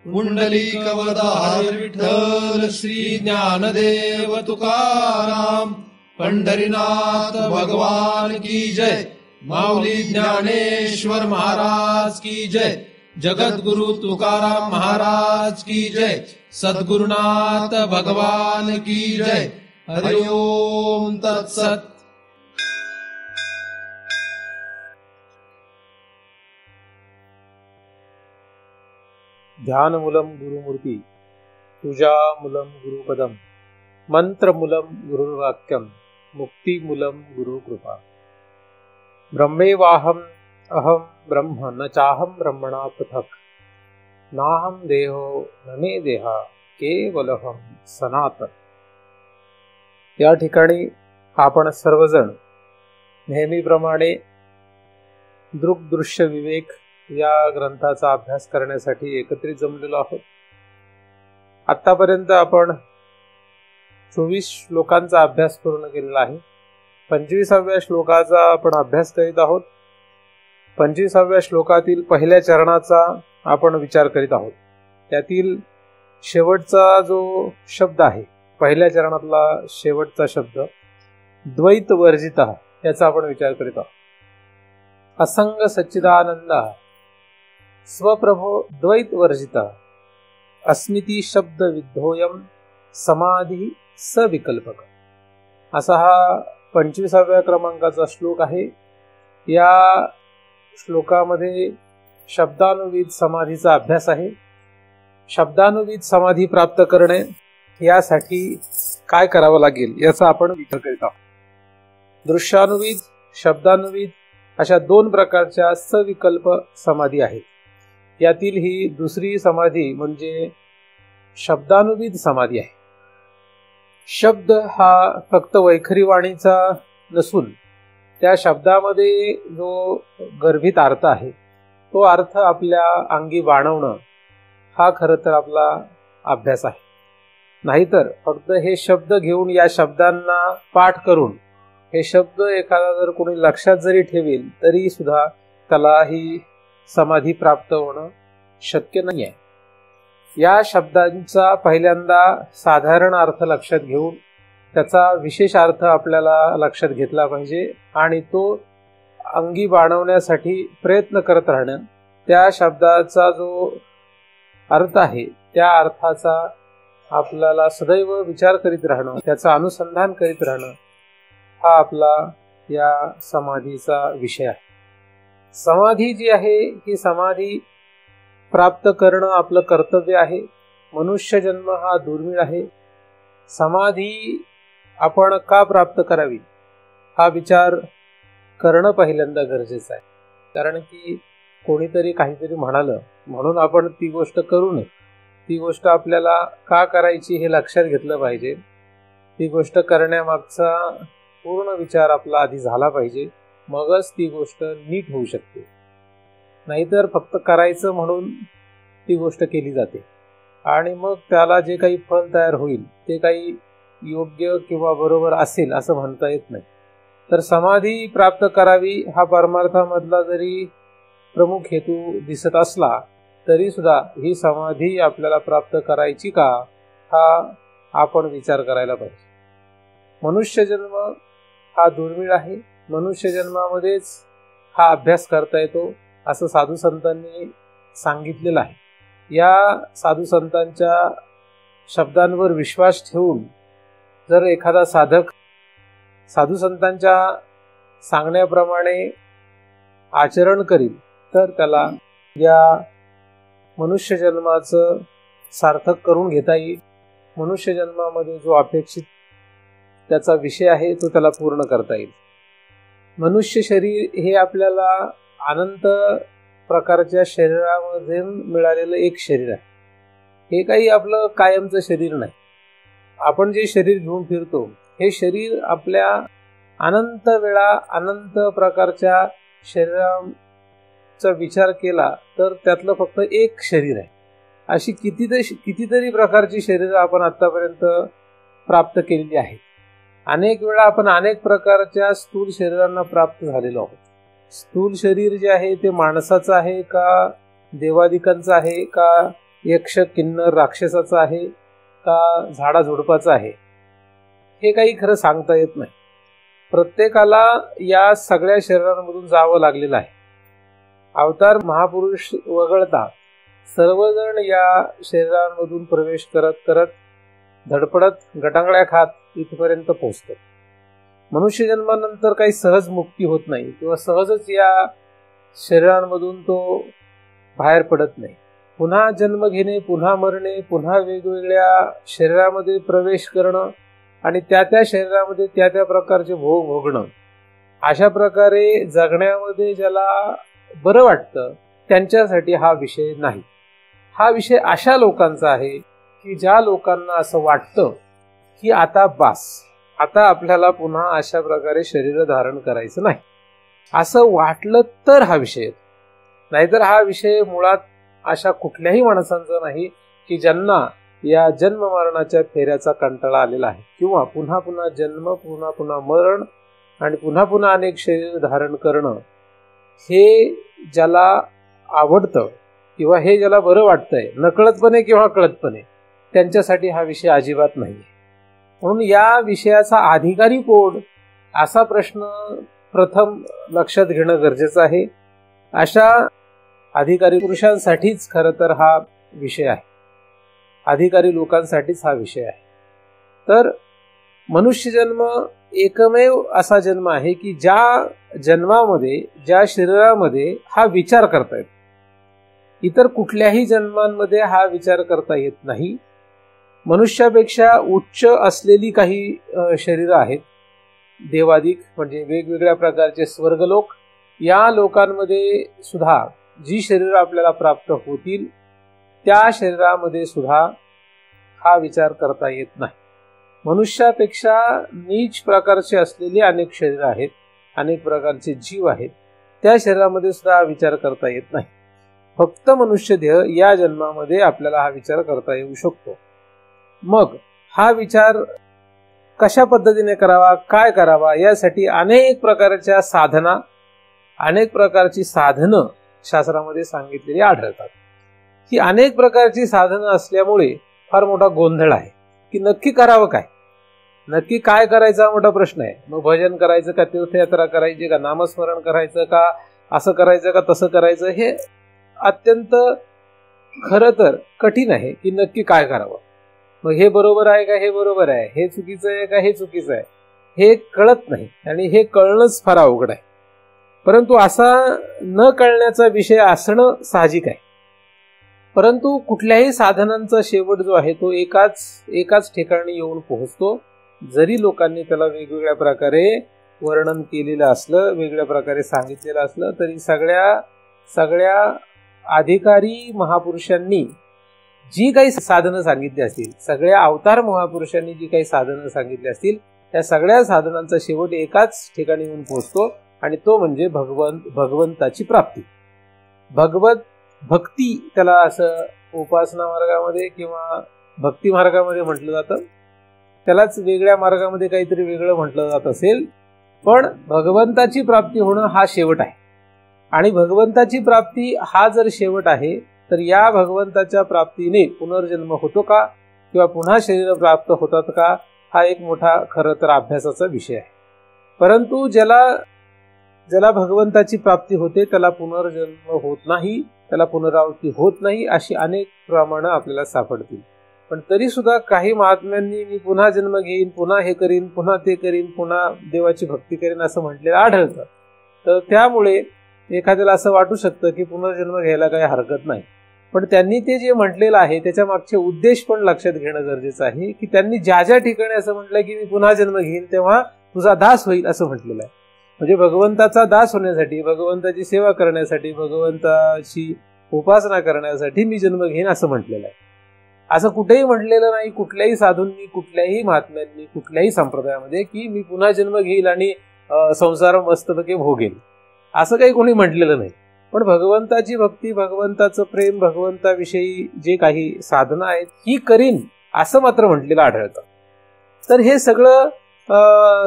पुंडलिकवरदार विठ्ठल श्री ज्ञानदेव तुकाराम, पंढरीनाथ भगवान की जय, माऊली ज्ञानेश्वर महाराज की जय, जगद्गुरु तुकाराम महाराज की जय, सद्गुरुनाथ भगवान की जय। हरि ओम तत्सत। ध्यानमूलं गुरुमूर्ती, पूजामूलं गुरुपदम, मंत्रमूलं गुरुर्वाक्यम, मुक्तिमूलं गुरुकृपा। ब्रह्मेवाहम अहम ब्रह्म न चाहम ब्रह्मणा पृथक्, नाहम देहो न मे देहा केवलहम सनातन। या ठिकाणी आपण सर्वजण नेहमीप्रमाणे दृग्दृश्य विवेक या ग्रंथाचा अभ्यास करण्यासाठी एकत्रित जमलेलो आहोत। आतापर्यंत आपण 24 श्लोकांचा अभ्यास पूर्ण केलेला आहे। 25व्या श्लोकाचा आपण अभ्यास करीत आहोत। 25व्या श्लोकातील पहिल्या चरणाचा आपण विचार करीत आहोत। त्यातील शेवटचा जो शब्द आहे, पहिल्या चरणातला शेवटचा शब्द द्वैत वर्जिता, याचा आपण विचार करीत आहोत। असंग सच्चिदानंद स्वप्रभो द्वैत वर्जिता, अस्मिती शब्द विद्धोयम समाधी सविकल्पक, असा हा 25व्या क्रमांकाचा श्लोक आहे। या श्लोकामध्ये शब्दानुविद समाधीचा अभ्यास आहे। शब्दानुविद समाधी प्राप्त करणे यासाठी काय करावं लागेल याचा आपण विचार करीत आहोत। दृश्यानुविद, शब्दानुविद अशा 2 प्रकारच्या सविकल्प समाधी आहेत। यातील ही दुसरी समाधी म्हणजे शब्दानुविद समाधी आहे। शब्द हा फक्त वैखरी वाणीचा नसून त्या शब्दामध्ये जो गर्भित अर्थ आहे, तो अर्थ आपल्या अंगी बाणवणं हा खरं तर आपला अभ्यास आहे। नाहीतर फक्त हे शब्द घेऊन या शब्दांना पाठ करून हे शब्द एखादा जर कोणी लक्षात जरी ठेवेल तरी सुद्धा त्याला ही समाधी प्राप्त होणं शक्य नाही आहे। या शब्दांचा पहिल्यांदा साधारण अर्थ लक्षात घेऊन त्याचा विशेष अर्थ आपल्याला लक्षात घेतला पाहिजे आणि तो अंगी बाणवण्यासाठी प्रयत्न करत राहणं, त्या शब्दाचा जो अर्थ आहे त्या अर्थाचा आपल्याला सदैव विचार करीत राहणं, त्याचा अनुसंधान करीत राहणं, हा आपला या समाधीचा विषय आहे। समाधी जी आहे ही समाधी प्राप्त करणं आपलं कर्तव्य आहे। मनुष्य जन्म हा दुर्मिळ आहे। समाधी आपण का प्राप्त करावी हा विचार करणं पहिल्यांदा गरजेचं आहे। कारण की कोणीतरी काहीतरी म्हणालं म्हणून आपण ती गोष्ट करू नये। ती गोष्ट आपल्याला का करायची हे लक्षात घेतलं पाहिजे। ती गोष्ट करण्यामागचा पूर्ण विचार आपला आधी झाला पाहिजे, मगच ती गोष्ट नीट होऊ शकते। नाहीतर फक्त करायचं म्हणून ती गोष्ट केली जाते आणि मग त्याला जे काही फल तयार होईल ते काही योग्य किंवा बरोबर असेल असं म्हणता येत नाही। तर समाधी प्राप्त करावी हा परमार्थामधला जरी प्रमुख हेतू दिसत असला तरी सुद्धा ही समाधी आपल्याला प्राप्त करायची का हा आपण विचार करायला पाहिजे। मनुष्य जन्म हा दुर्मिळ आहे। मनुष्य जन्मामध्येच हा अभ्यास करता येतो असं साधू संतांनी सांगितलेलं आहे। या साधू संतांच्या शब्दांवर विश्वास ठेवून जर एखादा साधक साधू संतांच्या सांगण्याप्रमाणे आचरण करील तर त्याला या मनुष्य जन्माचं सार्थक करून घेता येईल। मनुष्य जन्मामध्ये जो अपेक्षित त्याचा विषय आहे तो त्याला पूर्ण करता येईल। मनुष्य शरीर हे आपल्याला अनंत प्रकारच्या शरीरामध्ये मिळालेलं एक शरीर आहे। हे काही आपलं कायमचं शरीर नाही। आपण जे शरीर घेऊन फिरतो हे शरीर आपल्या अनंत वेळा अनंत प्रकारच्या शरीराचा विचार केला तर त्यातलं फक्त एक शरीर आहे। अशी कितीतरी प्रकारची शरीर आपण आतापर्यंत प्राप्त केलेली आहेत। अनेक वेळा आपण अनेक प्रकारच्या स्थूल शरीरांना प्राप्त झालेलो आहोत। स्थूल शरीर जे आहे ते माणसाचं आहे का देवादिकांचं आहे का यक्ष किन्नर राक्षसाचा आहे का झाडाझुडपाचा आहे हे काही खरं सांगता येत नाही. प्रत्येकाला या सगळ्या शरीरांमधून जावं लागलेलं आहे. अवतार महापुरुष वगळता सर्वजण या शरीरांमधून प्रवेश करत करत धडपडत गटांगळ्या खात इथपर्यंत पोहोचतो. मनुष्य जन्मानंतर काही सहज मुक्ती होत नाही किंवा सहजच या शरीरांमधून तो बाहेर पडत नाही. पुन्हा जन्म घेणे, पुन्हा मरणे, पुन्हा वेगवेगळ्या शरीरामध्ये प्रवेश करणं आणि त्या त्या शरीरामध्ये त्या त्या प्रकारचे भोग भोगणं, अशा प्रकारे जगण्यामध्ये ज्याला बरं वाटतं त्यांच्यासाठी हा विषय नाही. हा विषय अशा लोकांचा आहे की ज्या लोकांना असं वाटतं की आता बास, आता आपल्याला पुन्हा अशा प्रकारे शरीर धारण करायचं नाही, असं वाटलं तर हा विषय. नाहीतर हा विषय मुळात अशा कुठल्याही माणसांचा नाही की ज्यांना या जन्म मरणाच्या फेऱ्याचा कंटाळा आलेला आहे किंवा पुन्हा पुन्हा जन्म, पुन्हा पुन्हा मरण आणि पुन्हा पुन्हा अनेक शरीर धारण करणं हे ज्याला आवडतं किंवा हे ज्याला बरं वाटतंय नकळतपणे किंवा कळतपणे, त्यांच्यासाठी हा विषय अजिबात नाही. म्हणून या विषयाचा अधिकारी कोण असा प्रश्न प्रथम लक्षात घेणं गरजेचं आहे. अशा अधिकारी पुरुषांसाठीच खरं तर हा विषय आहे, अधिकारी लोकांसाठीच हा विषय आहे. तर मनुष्य जन्म एकमेव असा जन्म आहे की ज्या जन्मामध्ये, ज्या शरीरामध्ये हा विचार करता येतो. इतर कुठल्याही जन्मांमध्ये हा विचार करता येत नाही. मनुष्यापेक्षा उच्च असलेली काही शरीरं आहेत, देवादिक म्हणजे वेगवेगळ्या प्रकारचे स्वर्गलोक. या लोकांमध्ये सुद्धा जी शरीरं आपल्याला प्राप्त होतील त्या शरीरामध्ये सुद्धा हा विचार करता येत नाही. मनुष्यापेक्षा नीच प्रकारचे असलेली अनेक शरीर आहेत, अनेक प्रकारचे जीव आहेत, त्या शरीरामध्ये सुद्धा हा विचार करता येत नाही. फक्त मनुष्य देह या जन्मामध्ये आपल्याला हा विचार करता येऊ शकतो. मग हा विचार कशा पद्धतीने करावा, काय करावा, यासाठी अनेक प्रकारच्या साधना, अनेक प्रकारची साधनं शास्त्रामध्ये सांगितलेली आढळतात. ही अनेक प्रकारची साधनं असल्यामुळे फार मोठा गोंधळ आहे की नक्की करावं काय, नक्की काय करायचा मोठा प्रश्न आहे. मग भजन करायचं का, तीर्थयात्रा करायची का, नामस्मरण करायचं का, असं करायचं का तसं करायचं, हे अत्यंत खरं तर कठीण आहे की नक्की काय करावं. मग हे बरोबर आहे का, हे बरोबर आहे, हे चुकीचं आहे का, हे चुकीचं आहे, हे कळत नाही आणि हे कळणंच फार अवघड आहे. परंतु असा न कळण्याचा विषय असणं साहजिक आहे. परंतु कुठल्याही साधनांचा शेवट जो आहे तो एकाच ठिकाणी येऊन पोहोचतो. जरी लोकांनी त्याला वेगवेगळ्या प्रकारे वर्णन केलेलं असलं, वेगवेगळ्या प्रकारे सांगितलेलं असलं, तरी सगळ्या अधिकारी महापुरुषांनी जी काही साधनं सांगितली असतील, सगळ्या अवतार महापुरुषांनी जी काही साधनं सांगितली असतील, त्या सगळ्या साधनांचा शेवट एकाच ठिकाणी येऊन पोहोचतो आणि तो म्हणजे भगवंताची प्राप्ती. भक्ती, त्याला असं उपासना मार्गामध्ये किंवा भक्ती मार्गामध्ये म्हटलं जातं, त्यालाच वेगळ्या मार्गामध्ये काहीतरी वेगळं म्हटलं जात असेल, पण भगवंताची प्राप्ती होणं हा शेवट आहे. आणि भगवंताची प्राप्ती हा जर शेवट आहे तर या भगवंताच्या प्राप्तीने पुनर्जन्म होतो का किंवा पुन्हा शरीर प्राप्त होतात का, हा एक मोठा खरं तर अभ्यासाचा विषय आहे. परंतु ज्याला भगवंताची प्राप्ती होते त्याला पुनर्जन्म होत नाही, त्याला पुनरावृत्ती होत नाही, अशी अनेक प्रमाणं आपल्याला सापडतील. पण तरी सुद्धा काही महात्म्यांनी मी पुन्हा जन्म घेईन, पुन्हा हे करीन, पुन्हा ते करीन, पुन्हा देवाची भक्ती करीन असं म्हटलेलं आढळतं. तर त्यामुळे एखाद्याला असं वाटू शकतं की पुनर्जन्म घ्यायला काही हरकत नाही. पण त्यांनी ते जे म्हटलेलं आहे त्याच्या मागचे उद्देश पण लक्षात घेणं गरजेचं आहे की त्यांनी ज्या ज्या ठिकाणी असं म्हटलं की मी पुन्हा जन्म घेईन तेव्हा तुझा दास होईल असं म्हटलेलं आहे. म्हणजे भगवंताचा दास होण्यासाठी, भगवंताची सेवा करण्यासाठी, भगवंताची उपासना करण्यासाठी मी जन्म घेईन असं म्हटलेलं आहे. असं कुठेही म्हटलेलं नाही, कुठल्याही साधूंनी, कुठल्याही महात्म्यांनी, कुठल्याही संप्रदायामध्ये की मी पुन्हा जन्म घेईल आणि संसार मस्तपैकी भोगेल, असं काही कोणी म्हटलेलं नाही. पण भगवंताची भक्ती, भगवंताचं प्रेम, भगवंताविषयी जे काही साधना आहेत ही करीन असं मात्र म्हटलेलं आढळतं. तर हे सगळं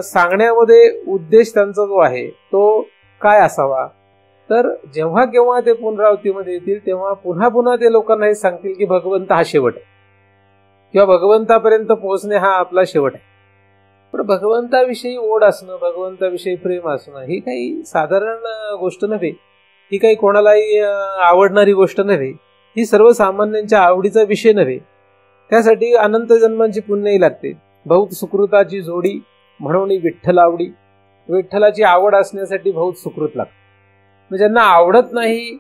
सांगण्यामध्ये उद्देश त्यांचा जो आहे तो काय असावा, तर जेव्हा केव्हा ते पुनरावृत्तीमध्ये येतील तेव्हा पुन्हा पुन्हा ते लोकांना हे सांगतील की भगवंत हा शेवट आहे किंवा भगवंतापर्यंत पोहोचणे हा आपला शेवट आहे. पण भगवंताविषयी ओढ असणं, भगवंताविषयी प्रेम असणं ही काही साधारण गोष्ट नव्हे, ही काही कोणालाही आवडणारी गोष्ट नव्हे, ही सर्वसामान्यांच्या आवडीचा विषय नव्हे. त्यासाठी अनंत जन्मांची पुण्यही लागते. बहुत सुकृताची जोडी म्हणून विठ्ठल आवडी. विठ्ठलाची आवड असण्यासाठी बहुत सुकृत लागते. ज्यांना आवडत नाही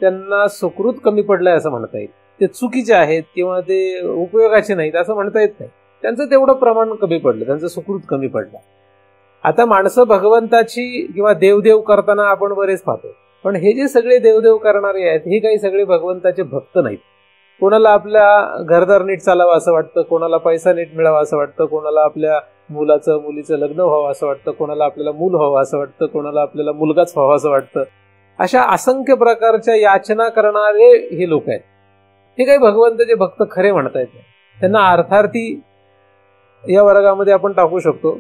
त्यांना सुकृत कमी पडलंय असं म्हणता येईल. ते चुकीचे आहेत किंवा ते उपयोगाचे नाहीत असं म्हणता येत नाही. त्यांचं तेवढं प्रमाण कमी पडलं, त्यांचं सुकृत कमी पडलं. आता माणसं भगवंताची किंवा देवदेव करताना आपण बरेच पाहतो, पण हे जे सगळे देवदेव करणारे आहेत हे काही सगळे भगवंताचे भक्त नाहीत. कोणाला आपल्या घरदार नीट चालावं असं वाटतं, कोणाला पैसा नीट मिळावा असं वाटतं, कोणाला आपल्या मुलाचं मुलीचं लग्न व्हावं असं वाटतं, कोणाला आपल्याला मूल व्हावं असं वाटतं, कोणाला आपल्याला मुलगाच व्हावा असं वाटतं. अशा असंख्य प्रकारच्या याचना करणारे हे लोक आहेत. हे काही भगवंताचे भक्त खरे म्हणता येत नाही. त्यांना अर्थार्थी या वर्गामध्ये आपण टाकू शकतो,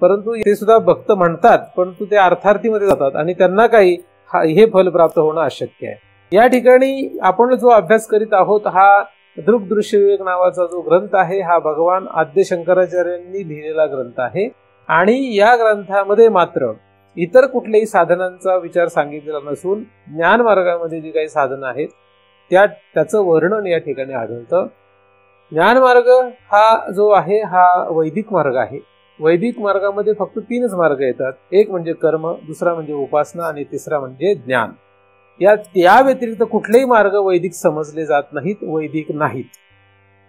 परंतु ते सुद्धा भक्त म्हणतात, परंतु ते अर्थार्थीमध्ये जातात आणि त्यांना काही हे फल प्राप्त होणं अशक्य आहे. या ठिकाणी आपण जो अभ्यास करीत आहोत हा दृग्दृश्य विवेक नावाचा जो ग्रंथ आहे हा भगवान आद्य शंकराचार्यांनी लिहिलेला ग्रंथ आहे. आणि या ग्रंथामध्ये मात्र इतर कुठल्याही साधनांचा विचार सांगितलेला नसून ज्ञान मार्गामध्ये जी काही साधनं आहेत त्याचं वर्णन या ठिकाणी आढळतं. ज्ञानमार्ग हा जो आहे हा वैदिक मार्ग आहे. वैदिक मार्गामध्ये फक्त 3च मार्ग येतात. एक म्हणजे कर्म, दुसरा म्हणजे उपासना आणि तिसरा म्हणजे ज्ञान. या व्यतिरिक्त कुठलेही मार्ग वैदिक समजले जात नाहीत, वैदिक नाहीत.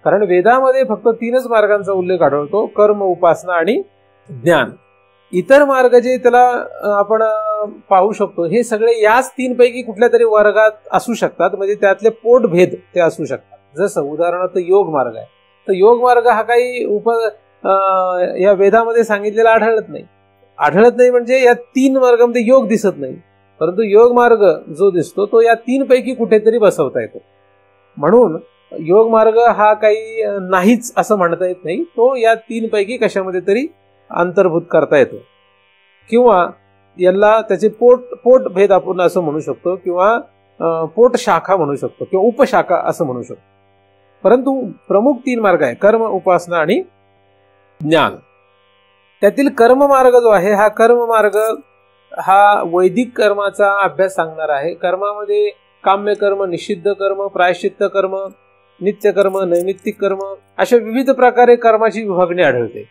कारण वेदामध्ये फक्त 3च मार्गांचा उल्लेख आढळतो, कर्म, उपासना आणि ज्ञान. इतर मार्ग जे त्याला आपण पाहू शकतो हे सगळे याच 3 पैकी कुठल्या तरी वर्गात असू शकतात, म्हणजे त्यातले पोटभेद ते असू शकतात. जसं उदाहरणार्थ योग मार्ग आहे, तर योग मार्ग हा काही या वेदामध्ये सांगितलेला आढळत नाही म्हणजे या 3 मार्गामध्ये योग दिसत नाही, परंतु योग मार्ग जो दिसतो तो या 3 पैकी कुठेतरी बसवता येतो. म्हणून योग मार्ग हा काही नाहीच असं म्हणता येत नाही, तो या 3 पैकी कशामध्ये तरी अंतर्भूत करता येतो. किंवा याला त्याचे पोटभेद आपण असं म्हणू शकतो, किंवा पोट शाखा म्हणू शकतो, किंवा उपशाखा असं म्हणू शकतो. परंतु प्रमुख 3 मार्ग आहे, कर्म, उपासना आणि ज्ञान. त्यातील कर्म मार्ग जो आहे हा कर्म मार्ग हा वैदिक कर्माचा अभ्यास सांगणार आहे. कर्मामध्ये काम्य कर्म, निषिद्ध कर्म, प्रायश्चित्त कर्म, नित्य कर्म, नैमित्तिक कर्म अशा विविध प्रकारे कर्माची विभागणी आढळते.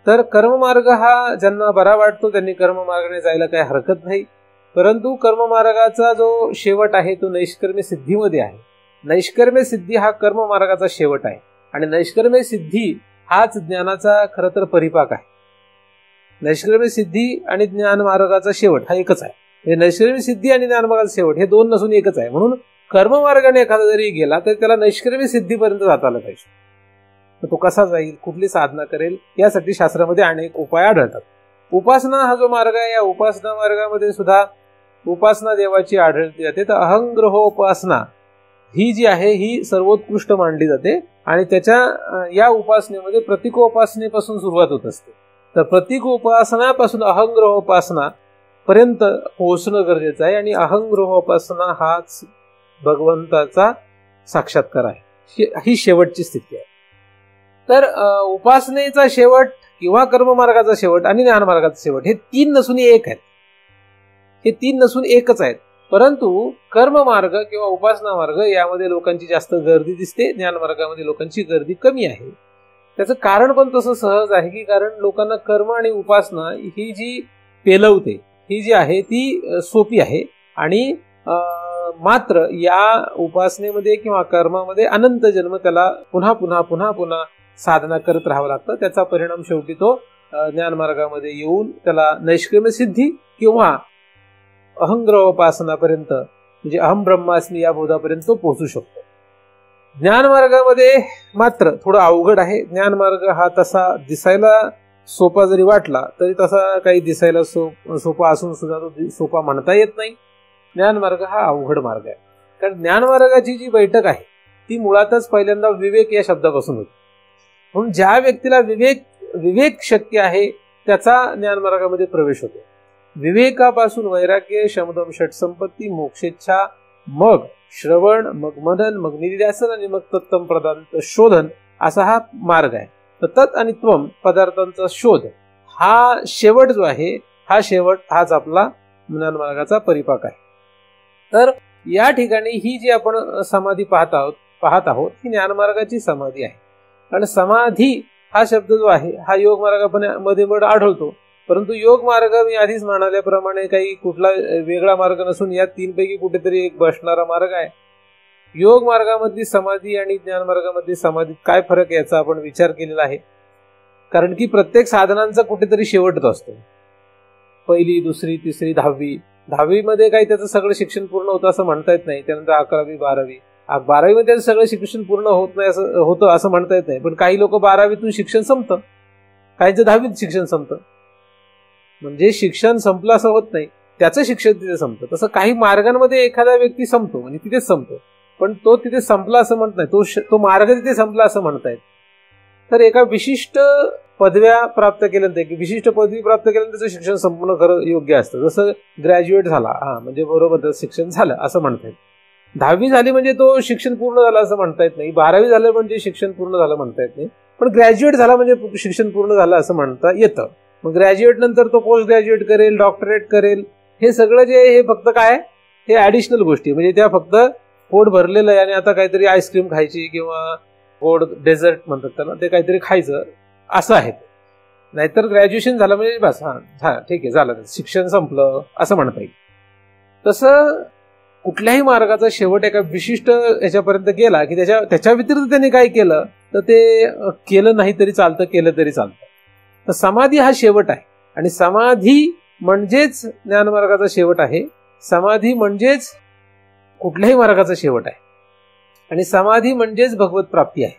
तर कर्ममार्ग हा ज्यांना बरा वाटतो त्यांनी कर्ममार्गाने जायला काही हरकत नाही. परंतु कर्ममार्गाचा जो शेवट आहे तो नैष्कर्म्य सिद्धीमध्ये आहे. नैष्कर्म्य सिद्धी हा कर्ममार्गाचा शेवट आहे आणि नैष्कर्म्य सिद्धी हाच ज्ञानाचा खरं तर परिपाक आहे. नैष्कर्म्य सिद्धी आणि ज्ञान मार्गाचा शेवट हा एकच आहे. म्हणजे नैष्कर्म्य सिद्धी आणि ज्ञान मार्गाचा शेवट हे 2 नसून एकच आहे. म्हणून कर्ममार्गाने एखादा जरी गेला तर त्याला नैष्कर्म्य सिद्धीपर्यंत जाता आलं पाहिजे. तो कसा जाईल, कुठली साधना करेल, यासाठी शास्त्रामध्ये अनेक उपाय आढळतात. उपासना हा जो मार्ग आहे या उपासना मार्गामध्ये सुद्धा उपासना देवाची आढळती जाते. तर अहंग्रहोपासना ही जी आहे ही सर्वोत्कृष्ट मानली जाते आणि त्याच्या या उपासनेमध्ये प्रतीकोपासनेपासून सुरुवात होत असते. तर प्रतीकोपासनापासून अहंग्रहोपासना पर्यंत पोहोचणं गरजेचं आहे आणि अहंग्रहोपासना हाच भगवंताचा साक्षात्कार आहे, ही शेवटची स्थिती आहे. तर उपासनेचा शेवट किंवा कर्ममार्गाचा शेवट आणि ज्ञानमार्गाचा शेवट हे 3 नसून एक आहेत. हे 3 नसून एकच आहेत. परंतु कर्ममार्ग किंवा उपासना मार्ग यामध्ये लोकांची जास्त गर्दी दिसते, ज्ञानमार्गामध्ये लोकांची गर्दी कमी आहे. त्याचं कारण पण तसं सहज आहे की कारण लोकांना कर्म आणि उपासना ही जी पेलवते ही जी आहे ती सोपी आहे आणि मात्र या उपासनेमध्ये किंवा कर्मामध्ये अनंत जन्म त्याला पुन्हा पुन्हा पुन्हा पुन्हा साधना करत राहावं लागतं. त्याचा परिणाम शेवटी तो ज्ञानमार्गामध्ये येऊन त्याला नैष्कर्म्य सिद्धी किंवा अहंग्रहोपासनापर्यंत म्हणजे अहम ब्रह्मास्मी या बोधापर्यंत तो पोहोचू शकतो. ज्ञानमार्गामध्ये मात्र थोडं अवघड आहे. ज्ञानमार्ग हा तसा दिसायला सोपा जरी वाटला तरी तसा काही दिसायला सोपा असून सुद्धा तो सोपा म्हणता येत नाही. ज्ञानमार्ग हा अवघड मार्ग आहे. कारण ज्ञानमार्गाची जी बैठक आहे ती मुळातच पहिल्यांदा विवेक या शब्दापासून होती. म्हणून ज्या व्यक्तीला विवेक शक्य आहे त्याचा ज्ञानमार्गामध्ये प्रवेश होतो. विवेकापासून वैराग्य, शमदम षटसंपत्ती, मोक्षेच्छा, मग श्रवण, मग मनन, मग निधिध्यासन आणि मग तत्तम पदार्थ शोधन असा हा मार्ग आहे. तर तत् आणि त्वम पदार्थांचा शोध हा शेवट जो आहे, हा शेवट हाच आपला ज्ञानमार्गाचा परिपाक आहे. तर या ठिकाणी ही जी आपण समाधी पाहत आहोत ही ज्ञानमार्गाची समाधी आहे. कारण समाधी हा शब्द जो आहे हा योग मार्गामध्ये आढळतो, परंतु योग मार्ग मी आधीच म्हणाल्याप्रमाणे काही कुठला वेगळा मार्ग नसून या तीनपैकी कुठेतरी एक बसणारा मार्ग आहे. योग मार्गामधली समाधी आणि ज्ञान मार्गामधली समाधी काय फरक याचा आपण विचार केलेला आहे. कारण की प्रत्येक साधनांचा कुठेतरी शेवटच असतो. पहिली, दुसरी, तिसरी, 10वी मध्ये काही त्याचं सगळं शिक्षण पूर्ण होतं असं म्हणता येत नाही. त्यानंतर 11वी, 12वी मध्ये त्याचं सगळं शिक्षण पूर्ण होत नाही असं म्हणता येत नाही. पण काही लोक 12वीतून शिक्षण संपतं, काहींचं 10वीत शिक्षण संपतं. म्हणजे शिक्षण संपलं असं होत नाही, त्याचं शिक्षण तिथे संपतं. तसं काही मार्गांमध्ये एखादा व्यक्ती संपतो म्हणजे तिथेच संपतो, पण तो तिथे संपला असं म्हणत नाही, तो मार्ग तिथे संपला असं म्हणतायत. तर एका विशिष्ट पदव्या प्राप्त केल्यानंतर, विशिष्ट पदवी प्राप्त केल्यानंतर त्याचं शिक्षण संपूर्ण खरं योग्य असतं. जसं ग्रॅज्युएट झाला म्हणजे बरोबर त्याचं शिक्षण झालं असं म्हणतायत. 10वी झाली म्हणजे तो शिक्षण पूर्ण झालं असं म्हणता येत नाही. 12वी झालं म्हणजे शिक्षण पूर्ण झालं म्हणता येत नाही. पण ग्रॅज्युएट झाला म्हणजे शिक्षण पूर्ण झालं असं म्हणता येतं. मग ग्रॅज्युएट नंतर तो पोस्ट ग्रॅज्युएट करेल, डॉक्टरेट करेल, हे सगळं जे हे फक्त काय, हे ऍडिशनल गोष्टी, म्हणजे त्या फक्त पोट भरलेलं आहे आणि आता काहीतरी आईस्क्रीम खायची किंवा गोड डेझर्ट म्हणतात त्याला, ते काहीतरी खायचं असं आहे. नाहीतर ग्रॅज्युएशन झालं म्हणजे बस ठीक आहे, झालं, शिक्षण संपलं असं म्हणता येईल. तसं कुठल्याही मार्गाचा शेवट एका विशिष्ट याच्यापर्यंत गेला की त्याच्या व्यतिरिक्त त्यांनी काय केलं तर ते केलं नाही तरी चालतं, केलं तरी चालतं. तर समाधी हा शेवट आहे आणि समाधी म्हणजेच ज्ञानमार्गाचा शेवट आहे. समाधी म्हणजेच कुठल्याही मार्गाचा शेवट आहे आणि समाधी म्हणजेच भगवत प्राप्ती आहे.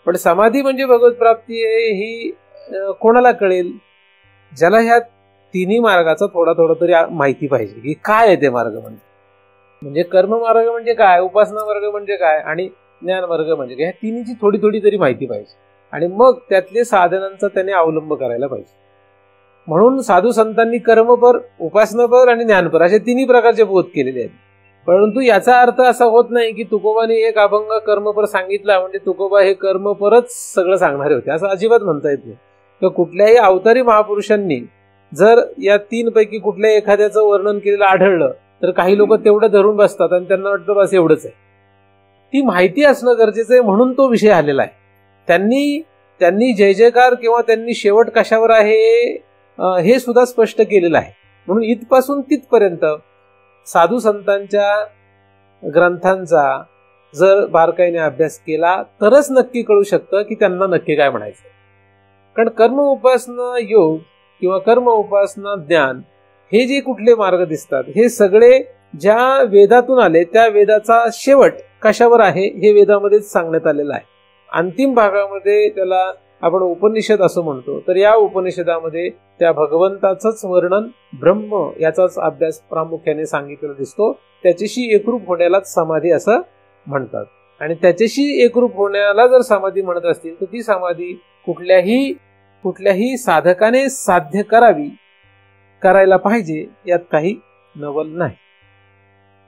पण समाधी म्हणजे भगवत प्राप्ती आहे ही कोणाला कळेल? ज्याला ह्या तिन्ही मार्गाचा थोडा तरी माहिती पाहिजे की काय आहे ते मार्ग. म्हणजे कर्म मार्ग म्हणजे काय, उपासना मार्ग म्हणजे काय आणि ज्ञान मार्ग म्हणजे काय, ह्या तिन्हीची थोडी तरी माहिती पाहिजे आणि मग त्यातले साधनांचा त्याने अवलंब करायला पाहिजे. म्हणून साधू संतांनी कर्मपर, उपासनापर आणि ज्ञानपर असे तिन्ही प्रकारचे बोध केलेले आहेत. परंतु याचा अर्थ असा होत नाही की तुकोबाने एक अभंग कर्मपर सांगितला म्हणजे तुकोबा हे कर्मपरच सगळं सांगणारे होते, असं अजिबात म्हणता येत नाही. किंवा कुठल्याही अवतारी महापुरुषांनी जर या तीन पैकी कुठल्याही एखाद्याचं वर्णन केलेलं आढळलं तर काही लोक तेवढं धरून बसतात आणि त्यांना वाटतं बस एवढंच आहे. ती माहिती असणं गरजेचं आहे, म्हणून तो विषय आलेला आहे. त्यांनी जय जयकार किंवा त्यांनी शेवट कशावर आहे हे सुद्धा स्पष्ट केलेलं आहे. म्हणून इथपासून तिथपर्यंत साधू संतांच्या ग्रंथांचा जर बारकाईने अभ्यास केला तरच नक्की कळू शकतं की त्यांना नक्की काय म्हणायचं. कारण कर्म उपासना योग किंवा कर्म उपासना ज्ञान हे जे कुठले मार्ग दिसतात हे सगळे ज्या वेदातून आले त्या वेदाचा शेवट कशावर आहे हे वेदामध्येच सांगण्यात आलेलं आहे. अंतिम भागामध्ये त्याला आपण उपनिषद असं म्हणतो, तर या उपनिषदामध्ये त्या भगवंताचंच वर्णन, ब्रह्म याचाच अभ्यास प्रामुख्याने सांगितलेला दिसतो. त्याच्याशी एकरूप होण्यालाच समाधी असं म्हणतात. आणि त्याच्याशी एकरूप होण्याला जर समाधी म्हणत असतील तर ती समाधी कुठल्याही साधकाने साध्य करायला पाहिजे, यात काही नवल नाही.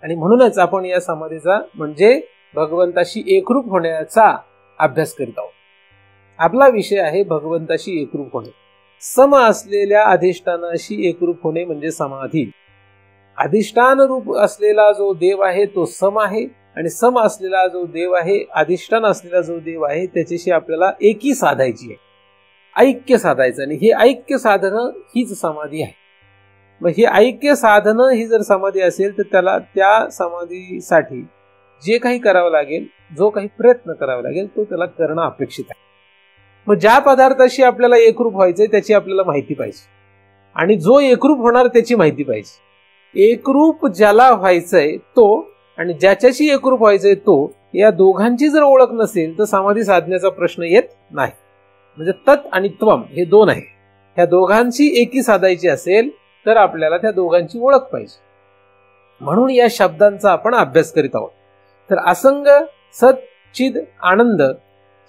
आणि म्हणूनच आपण या समाधीचा म्हणजे भगवंताशी एकरूप होण्याचा अभ्यास करीत आहोत. आपला विषय आहे भगवंताशी एकरूप होणे. सम असलेल्या अधिष्ठानाशी एकरूप होणे म्हणजे समाधी. अधिष्ठान रूप असलेला जो देव आहे तो सम आहे आणि सम असलेला जो देव आहे, अधिष्ठान असलेला जो देव आहे त्याच्याशी आपल्याला एकी साधायची आहे, ऐक्य साधायचं. आणि हे ऐक्य साधनं हीच समाधी आहे. मग ही ऐक्य साधनं ही जर समाधी असेल तर त्या समाधीसाठी जे काही करावं लागेल, जो काही प्रयत्न करावा लागेल तो त्याला करणं अपेक्षित आहे. मग ज्या पदार्थाशी आपल्याला एकरूप व्हायचंय त्याची आपल्याला माहिती पाहिजे आणि जो एकरूप होणार त्याची माहिती पाहिजे. एकरूप ज्याला व्हायचंय तो आणि ज्याच्याशी एकरूप व्हायचंय तो, या दोघांची जर ओळख नसेल तर समाधी साधण्याचा प्रश्न येत नाही. म्हणजे तत् आणि त्वम हे दोन आहे, ह्या दोघांची एकी साधायची असेल तर आपल्याला त्या दोघांची ओळख पाहिजे. म्हणून या शब्दांचा आपण अभ्यास करीत आहोत. तर असंग सत चिद आनंद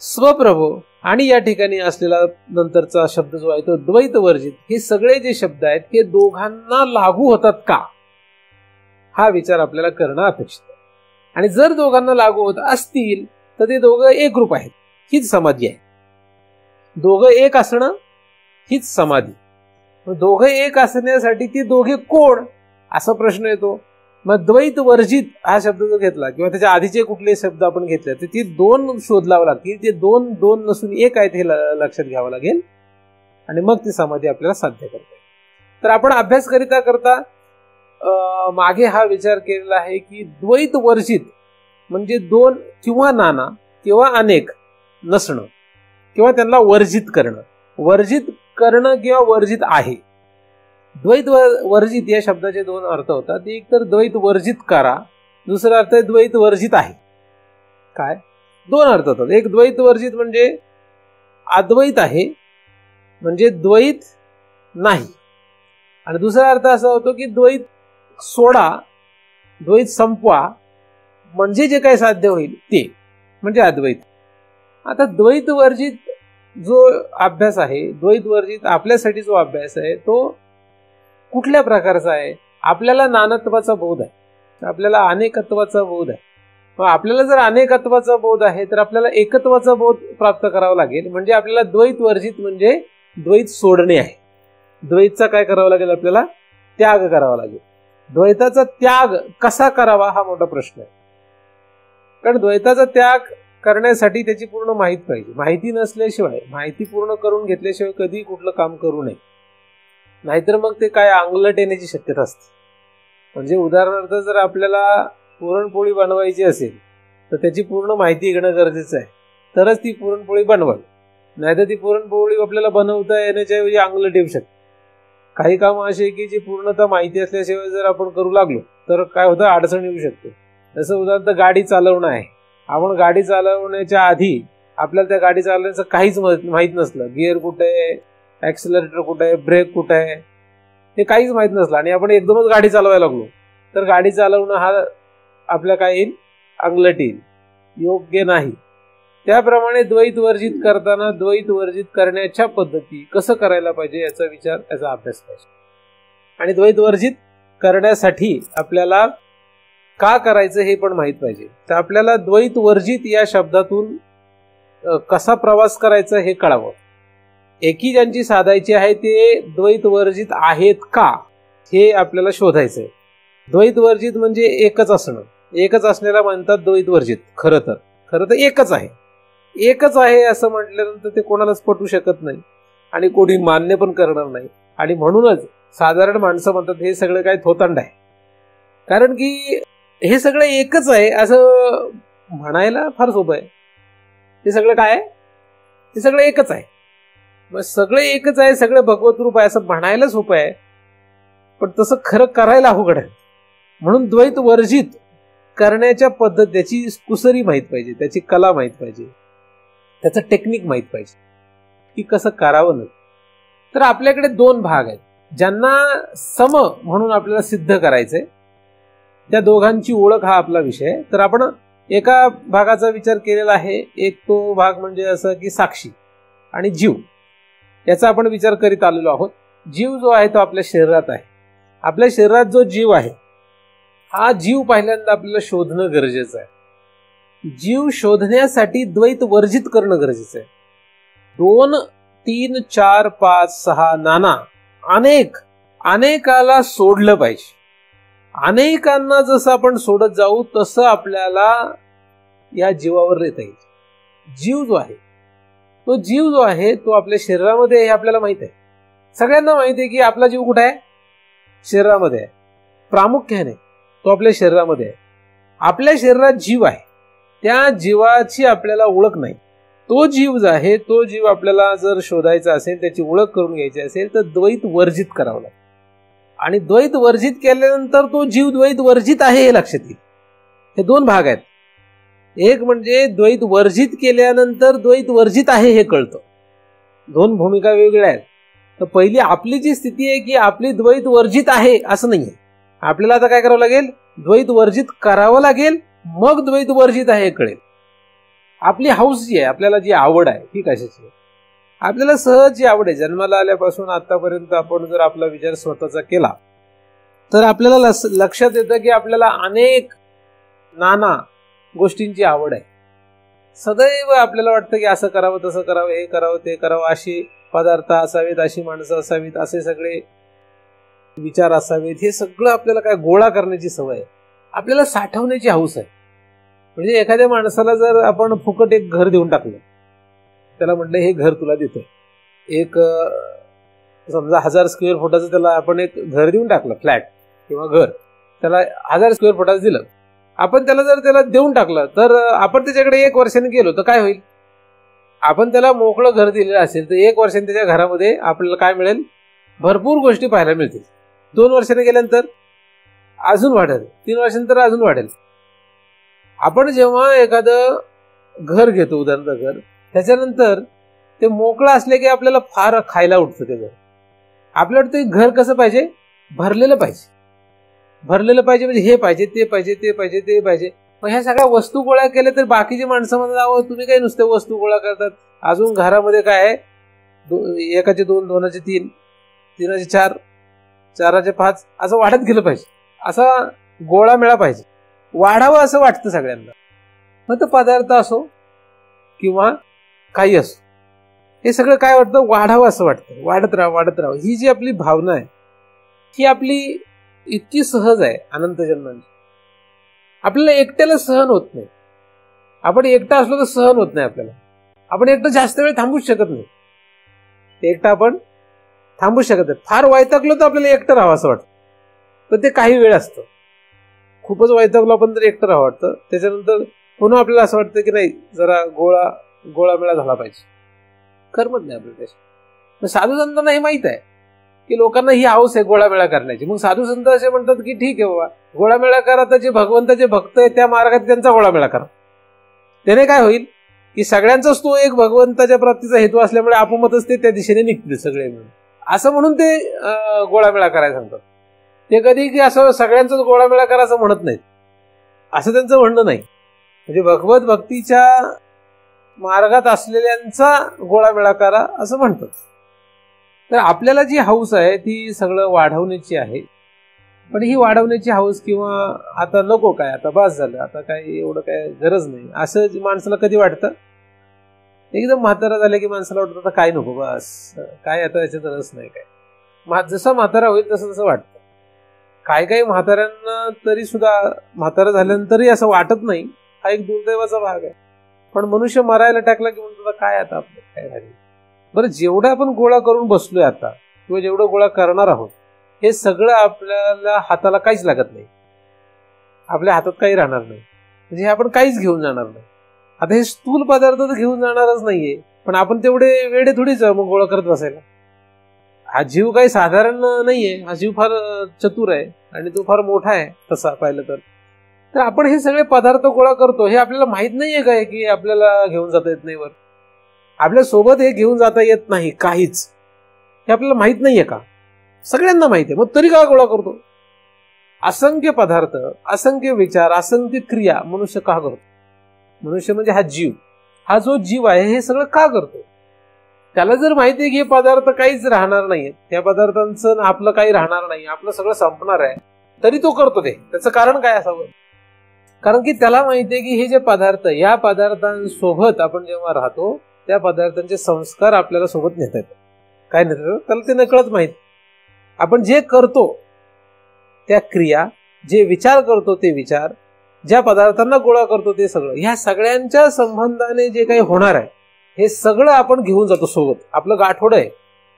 स्वप्रभो आणि या ठिकाणी असलेला नंतरचा शब्द जो आहे तो द्वैत वर्जित, हे सगळे जे शब्द आहेत हे दोघांना लागू होतात का, हा विचार आपल्याला करणं अपेक्षित आहे. आणि जर दोघांना लागू होत असतील तर ते दोघं एक रूप आहेत, हीच समाधी आहे. दोघं एक असणं हीच समाधी. दोघं एक असण्यासाठी ते दोघे कोण, असा प्रश्न येतो. मग द्वैत वर्जित हा शब्द जर घेतला किंवा त्याच्या आधीचे कुठले शब्द आपण घेतले तर ते दोन शोध लावा लागतील. ते दोन दोन नसून एक आहेत हे लक्षात घ्यावं लागेल आणि मग ती समाधी आपल्याला साध्य करता येईल. तर आपण अभ्यास करता मागे हा विचार केलेला आहे की द्वैत वर्जित म्हणजे दोन किंवा नाना किंवा अनेक नसणं किंवा त्यांना वर्जित करणं. वर्जित करणं किंवा वर्जित आहे. द्वैत वर्जित या शब्दाचे दोन अर्थ होतात. एक तर द्वैत वर्जित करा, दुसरा अर्थ द्वैत वर्जित आहे. काय दोन अर्थ होतात. एक द्वैत वर्जित म्हणजे अद्वैत आहे, म्हणजे द्वैत नाही. आणि दुसरा अर्थ असा होतो की द्वैत सोडा, द्वैत संपवा, म्हणजे जे काही साध्य होईल ते म्हणजे अद्वैत. आता द्वैत वर्जित जो अभ्यास आहे, द्वैत वर्जित आपल्यासाठी जो अभ्यास आहे तो कुठल्या प्रकारचा आहे. आपल्याला नानत्वाचा बोध आहे, आपल्याला अनेकत्वाचा बोध आहे. मग आपल्याला जर अनेकत्वाचा बोध आहे तर आपल्याला एकत्वाचा बोध प्राप्त करावा लागेल. म्हणजे आपल्याला द्वैत वर्जित म्हणजे द्वैत सोडणे आहे. द्वैतचा काय करावं लागेल, आपल्याला त्याग करावा लागेल. द्वैताचा त्याग कसा करावा हा मोठा प्रश्न आहे. कारण द्वैताचा त्याग करण्यासाठी त्याची पूर्ण माहिती पाहिजे. माहिती नसल्याशिवाय, माहिती पूर्ण करून घेतल्याशिवाय कधी कुठलं काम करू नये. नाहीतर मग ते काय अंगलट येण्याची शक्यता असते. म्हणजे उदाहरणार्थ जर आपल्याला पुरणपोळी बनवायची असेल तर त्याची पूर्ण माहिती घेणं गरजेचं आहे, तरच ती पुरणपोळी बनवाल. नाहीतर ती पुरणपोळी आपल्याला बनवता येण्याच्याऐवजी अंगलट येऊ शकते. काही कामं अशी की जी पूर्णतः माहिती असल्याशिवाय जर आपण करू लागलो तर काय होतं, अडचण येऊ शकते. जसं उदाहरणार्थ गाडी चालवणं आहे. आपण गाडी चालवण्याच्या आधी आपल्याला त्या गाडी चालवण्याचं काहीच माहीत नसलं, गिअर कुठे आहे, ॲक्सिलरेटर कुठे आहे, ब्रेक कुठे आहे, हे काहीच माहीत नसलं आणि आपण एकदमच गाडी चालवायला लागलो तर गाडी चालवणं हा आपल्या काय येईल, अंगलट येईल, योग्य नाही. त्याप्रमाणे द्वैत वर्जित करताना द्वैत वर्जित करण्याच्या पद्धती कसं करायला पाहिजे याचा विचार, याचा अभ्यास पाहिजे. आणि द्वैत वर्जित करण्यासाठी आपल्याला का करायचं हे पण माहित पाहिजे. तर आपल्याला द्वैत वर्जित या शब्दातून कसा प्रवास करायचा हे कळावं. एकी ज्यांची साधायची आहे ते द्वैत वर्जित आहेत का हे आपल्याला शोधायचंय. द्वैत वर्जित म्हणजे एकच असणं, एकच असण्याला म्हणतात द्वैत वर्जित. खरं तर एकच आहे. एकच आहे असं म्हटल्यानंतर ते कोणालाच पटू शकत नाही आणि कोणी मान्य पण करणार नाही. आणि म्हणूनच साधारण माणसं म्हणतात हे सगळं काय थोतांड आहे. कारण की हे सगळं एकच आहे असं म्हणायला फार सोपं आहे. हे सगळं काय आहे, हे सगळं एकच आहे. मग सगळं एकच आहे, सगळं भगवत रूप आहे असं म्हणायला सोपं आहे, पण तसं खरं करायला अवघड आहे. म्हणून द्वैत वर्जित करण्याच्या पद्धत, त्याची कुसरी माहीत पाहिजे, त्याची कला माहीत पाहिजे, त्याचं टेक्निक माहीत पाहिजे की कसं करावं. नाही तर आपल्याकडे दोन भाग आहेत ज्यांना सम म्हणून आपल्याला सिद्ध करायचंय. त्या दोघांची ओळख हा आपला विषय आहे. तर आपण एका भागाचा विचार केलेला आहे. एक तो भाग म्हणजे असं की साक्षी आणि जीव, याचा आपण विचार करीत आलेलो आहोत. जीव जो आहे तो आपल्या शरीरात आहे. आपल्या शरीरात जो जीव आहे हा जीव पहिल्यांदा आपल्याला शोधणं गरजेचं आहे. जीव शोधण्यासाठी द्वैत वर्जित करणं गरजेचं आहे. 2, 3, 4, 5, 6 नाना अनेकाला सोडलं पाहिजे. अनेकांना जसं आपण सोडत जाऊ तसं आपल्याला या जीवावर येता येईल. जीव जो आहे तो आपल्या शरीरामध्ये हे आपल्याला माहित आहे. सगळ्यांना माहिती आहे की आपला जीव कुठे आहे, शरीरामध्ये आहे. प्रामुख्याने तो आपल्या शरीरामध्ये आहे. आपल्या शरीरात जीव आहे, त्या जीवाची आपल्याला ओळख नाही. तो जीव जो आहे तो जीव आपल्याला जर शोधायचा असेल, त्याची ओळख करून घ्यायची असेल तर द्वैत वर्जित करावं लागेल. आणि द्वैत वर्जित केल्यानंतर तो जीव द्वैत वर्जित आहे हे लक्षात येईल. हे दोन भाग आहेत. एक म्हणजे द्वैत वर्जित केल्यानंतर द्वैत वर्जित आहे हे कळतं. दोन भूमिका वेगळ्या आहेत. तर पहिली आपली जी स्थिती आहे की आपली द्वैत वर्जित आहे असं नाहीये. आपल्याला आता काय करावं लागेल, द्वैत वर्जित करावं लागेल, मग द्वैत वर्जित आहे हे कळेल. आपली हाऊस जी आहे, आपल्याला जी आवड आहे ही कशाची आहे? आपल्याला सहज जी आवड आहे, जन्माला आल्यापासून आतापर्यंत आपण जर आपला विचार स्वतःचा केला तर आपल्याला लक्षात येतं की आपल्याला अनेक नाना गोष्टींची आवड आहे. सदैव आपल्याला वाटतं की असं करावं, तसं करावं, हे करावं, ते करावं, अशी पदार्थ असावेत, अशी माणसं असावीत, असे सगळे विचार असावेत. हे सगळं आपल्याला काय गोळा करण्याची सवय आहे, आपल्याला साठवण्याची हौस आहे. म्हणजे एखाद्या माणसाला जर आपण फुकट एक घर देऊन टाकलं, त्याला म्हटलं हे घर तुला देतोय, एक समजा 1000 स्क्वेअर फुटाचं त्याला आपण एक घर देऊन टाकलं, फ्लॅट किंवा घर, त्याला 1000 स्क्वेअर फुटाचं दिलं, आपण त्याला देऊन टाकलं, तर आपण त्याच्याकडे 1 वर्षाने गेलो तर काय होईल? आपण त्याला मोकळं घर दिलेलं असेल तर 1 वर्षाने त्याच्या घरामध्ये आपल्याला काय मिळेल? भरपूर गोष्टी पाहायला मिळतील. 2 वर्षाने गेल्यानंतर अजून वाढेल, 3 वर्षानंतर अजून वाढेल. आपण जेव्हा एखादं घर घेतो, उदाहरणार्थ घर, त्याच्यानंतर ते मोकळं असले की आपल्याला फार खायला उठतं ते घर. आपल्याला ते घर कसं पाहिजे? भरलेलं पाहिजे. भरलेलं पाहिजे म्हणजे हे पाहिजे, ते पाहिजे, ते पाहिजे, ते पाहिजे. मग ह्या सगळ्या वस्तू गोळा केल्या तर बाकीची माणसं म्हणतात, अहो तुम्ही काही नुसते वस्तू गोळा करतात, अजून घरामध्ये काय आहे? 1चे 2, 2चे 3, 3चे 4, 4चे 5 असं वाढत गेलं पाहिजे. असा गोळा मिळा पाहिजे, वाढावं असं वाटतं सगळ्यांना. मग तो पदार्थ असो किंवा काही असो, हे सगळं काय वाटतं? वाढावं असं वाटतं, वाढत राहावं, वाढत राहावं. ही जी आपली भावना आहे ही आपली इतकी सहज आहे अनंत जन्मांची. आपल्याला एकट्याला सहन होत नाही. आपण एकटा असलो तर सहन होत नाही आपल्याला. आपण एकटं जास्त वेळ थांबूच शकत नाही. एकटा आपण थांबूच शकत नाही. फार वैतागलो तर आपल्याला एकटं राहावं असं वाटतं, पण ते काही वेळ असतं. खूपच वैतागलो आपण तर एकटं राहावं वाटतं. त्याच्यानंतर पुन्हा आपल्याला असं वाटतं की नाही, जरा गोळामेळा झाला पाहिजे. करमत नाही आपल्याला त्याच्या. साधू संतांना हे माहित आहे की लोकांना ही हौस आहे गोळामेळा करण्याची. मग साधू संत असे म्हणतात की ठीक आहे बाबा, गोळामेळा करा, तर जे भगवंताचे भक्त आहेत त्या मार्गात त्यांचा गोळामेळा करा. त्याने काय होईल की सगळ्यांचाच तो एक भगवंताच्या प्राप्तीचा हेतू असल्यामुळे आपोआपच ते त्या दिशेने निघतील सगळे मिळून, असं म्हणून ते गोळामेळा करायला सांगतात. ते कधी की असं सगळ्यांचाच गोळामेळा करायचं म्हणत नाहीत, असं त्यांचं म्हणणं नाही. म्हणजे भगवत भक्तीच्या मार्गात असलेल्यांचा गोळामेळा करा असं म्हणतात. तर आपल्याला जी हौस आहे ती सगळं वाढवण्याची आहे. पण ही वाढवण्याची हौस किंवा आता नको काय, आता बस झालं, आता काय एवढं काय गरज नाही, असं माणसाला कधी वाटतं? एकदम म्हातारा झालं की माणसाला वाटतं आता काय नको, बस काय आता याच्यात रस नाही काय. जसं म्हातारा होईल तसं तसं वाटतं. काही म्हाताऱ्यांना तरी सुद्धा म्हातारा झाल्यानंतरही असं वाटत नाही, हा एक दुर्दैवाचा भाग आहे. पण मनुष्य मरायला टाकला की म्हणतो काय आता आपलं काय झालं. बरं, जेवढं आपण गोळा करून बसलोय आता किंवा जेवढं गोळा करणार आहोत, हे सगळं आपल्याला हाताला काहीच लागत नाही. आपल्या हातात काही राहणार नाही, म्हणजे हे आपण काहीच घेऊन जाणार नाही. आता हे स्थूल पदार्थ तर घेऊन जाणारच नाहीये, पण आपण तेवढे वेडे थोडीच मग गोळा करत बसायला. हा जीव काही साधारण नाहीये, हा जीव फार चतुर आहे आणि तो फार मोठा आहे तसा पाहिलं तर. तर आपण हे सगळे पदार्थ गोळा करतो, हे आपल्याला माहित नाहीये काय की आपल्याला घेऊन जाता येत नाही वर, आपल्या सोबत हे घेऊन जाता येत नाही काहीच, हे आपल्याला माहित नाहीये का? सगळ्यांना माहिती आहे, मग तरी का गोळा करतो? असंख्य पदार्थ, असंख्य विचार, असंख्य क्रिया मनुष्य का करतो? मनुष्य म्हणजे हा जीव, हा जो जीव आहे हे सगळं का करतो? त्याला जर माहिती आहे की हे पदार्थ काहीच राहणार नाहीये, त्या पदार्थांचं आपलं काही राहणार नाही, आपलं सगळं संपणार आहे, तरी तो करतो ते. त्याचं कारण काय असावं? कारण की त्याला माहिती आहे की हे जे पदार्थ, या पदार्थांसोबत आपण जेव्हा राहतो त्या पदार्थांचे संस्कार आपल्याला सोबत नेता येतात. काय नेतात त्याला ते नकळत माहित. आपण जे करतो त्या क्रिया, जे विचार करतो ते विचार, ज्या पदार्थांना गोळा करतो ते सगळं, ह्या सगळ्यांच्या संबंधाने जे काही होणार आहे हे सगळं आपण घेऊन जातो सोबत. आपलं गाठोड आहे,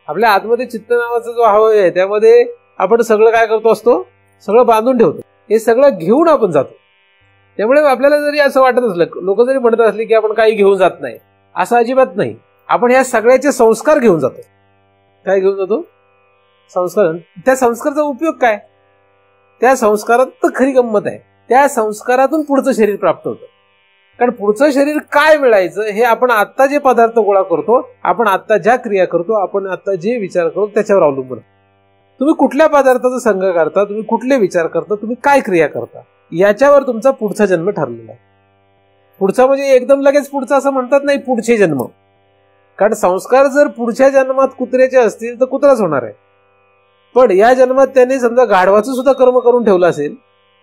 आपल्या आतमध्ये चित्त नावाचा जो हवा आहे त्यामध्ये आपण सगळं काय करतो असतो, सगळं बांधून ठेवतो. हे सगळं घेऊन आपण जातो. त्यामुळे आपल्याला जरी असं वाटत असलं, लोक जरी म्हणत असले की आपण काही घेऊन जात नाही, असं अजिबात नाही. आपण ह्या सगळ्याचे संस्कार घेऊन जातो. काय घेऊन जातो? संस्कार. त्या संस्काराचा उपयोग काय? त्या संस्कारात तर खरी गंमत आहे, त्या संस्कारातून पुढचं शरीर प्राप्त होतं. कारण पुढचं शरीर काय मिळायचं हे आपण आता जे पदार्थ गोळा करतो, आपण आता ज्या क्रिया करतो, आपण आता जे विचार करतो त्याच्यावर अवलंबून. तुम्ही कुठल्या पदार्थाचा संघ करता, तुम्ही कुठले विचार करता, तुम्ही काय क्रिया करता, याच्यावर तुमचा पुढचा जन्म ठरलेला आहे. पुढचा म्हणजे एकदम लगेच पुढचा असं म्हणतात नाही, पुढचे जन्म. कारण संस्कार जर पुढच्या जन्मात कुत्र्याचे असतील तर कुत्राच होणार आहे. पण या जन्मात त्याने समजा गाढवाचं सुद्धा कर्म करून ठेवलं असेल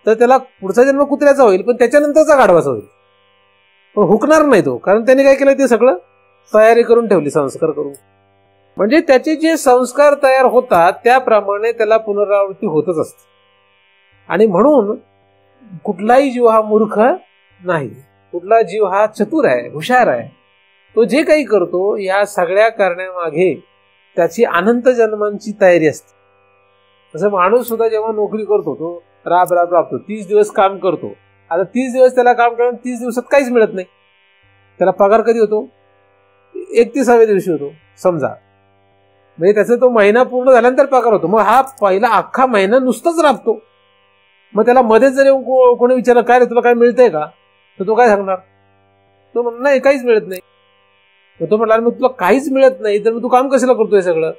तर त्याला पुढचा जन्म कुत्र्याचा होईल, पण त्याच्यानंतरचा गाढवाचा होईल. पण हुकणार नाही तो, कारण त्याने काय केलं, ते सगळं तयारी करून ठेवली संस्कार करून. म्हणजे त्याचे जे संस्कार तयार होतात त्याप्रमाणे त्याला पुनरावृत्ती होतच असते. आणि म्हणून कुठलाही जीव हा मूर्ख नाही, कुठला जीव हा चतुर आहे, हुशार आहे. तो जे काही करतो या सगळ्या करण्यामागे त्याची अनंत जन्मांची तयारी असते. जसं माणूस सुद्धा जेव्हा नोकरी करतो तो राबतो, 30 दिवस काम करतो. आता 30 दिवस त्याला काम करून 30 दिवसात काहीच मिळत नाही. त्याला पगार कधी होतो? 31व्या दिवशी होतो समजा. म्हणजे त्याचा तो महिना पूर्ण झाल्यानंतर पगार होतो. मग हा पहिला अख्खा महिना नुसताच राबतो. मग त्याला मध्येच जर कोणी विचारलं काय रे तुला काय मिळतंय का, तर तो काय सांगणार? तो म्हणणार नाही काहीच मिळत नाही. मग तो म्हटला मग तुला काहीच मिळत नाही तर मग तू काम कशाला करतोय सगळं?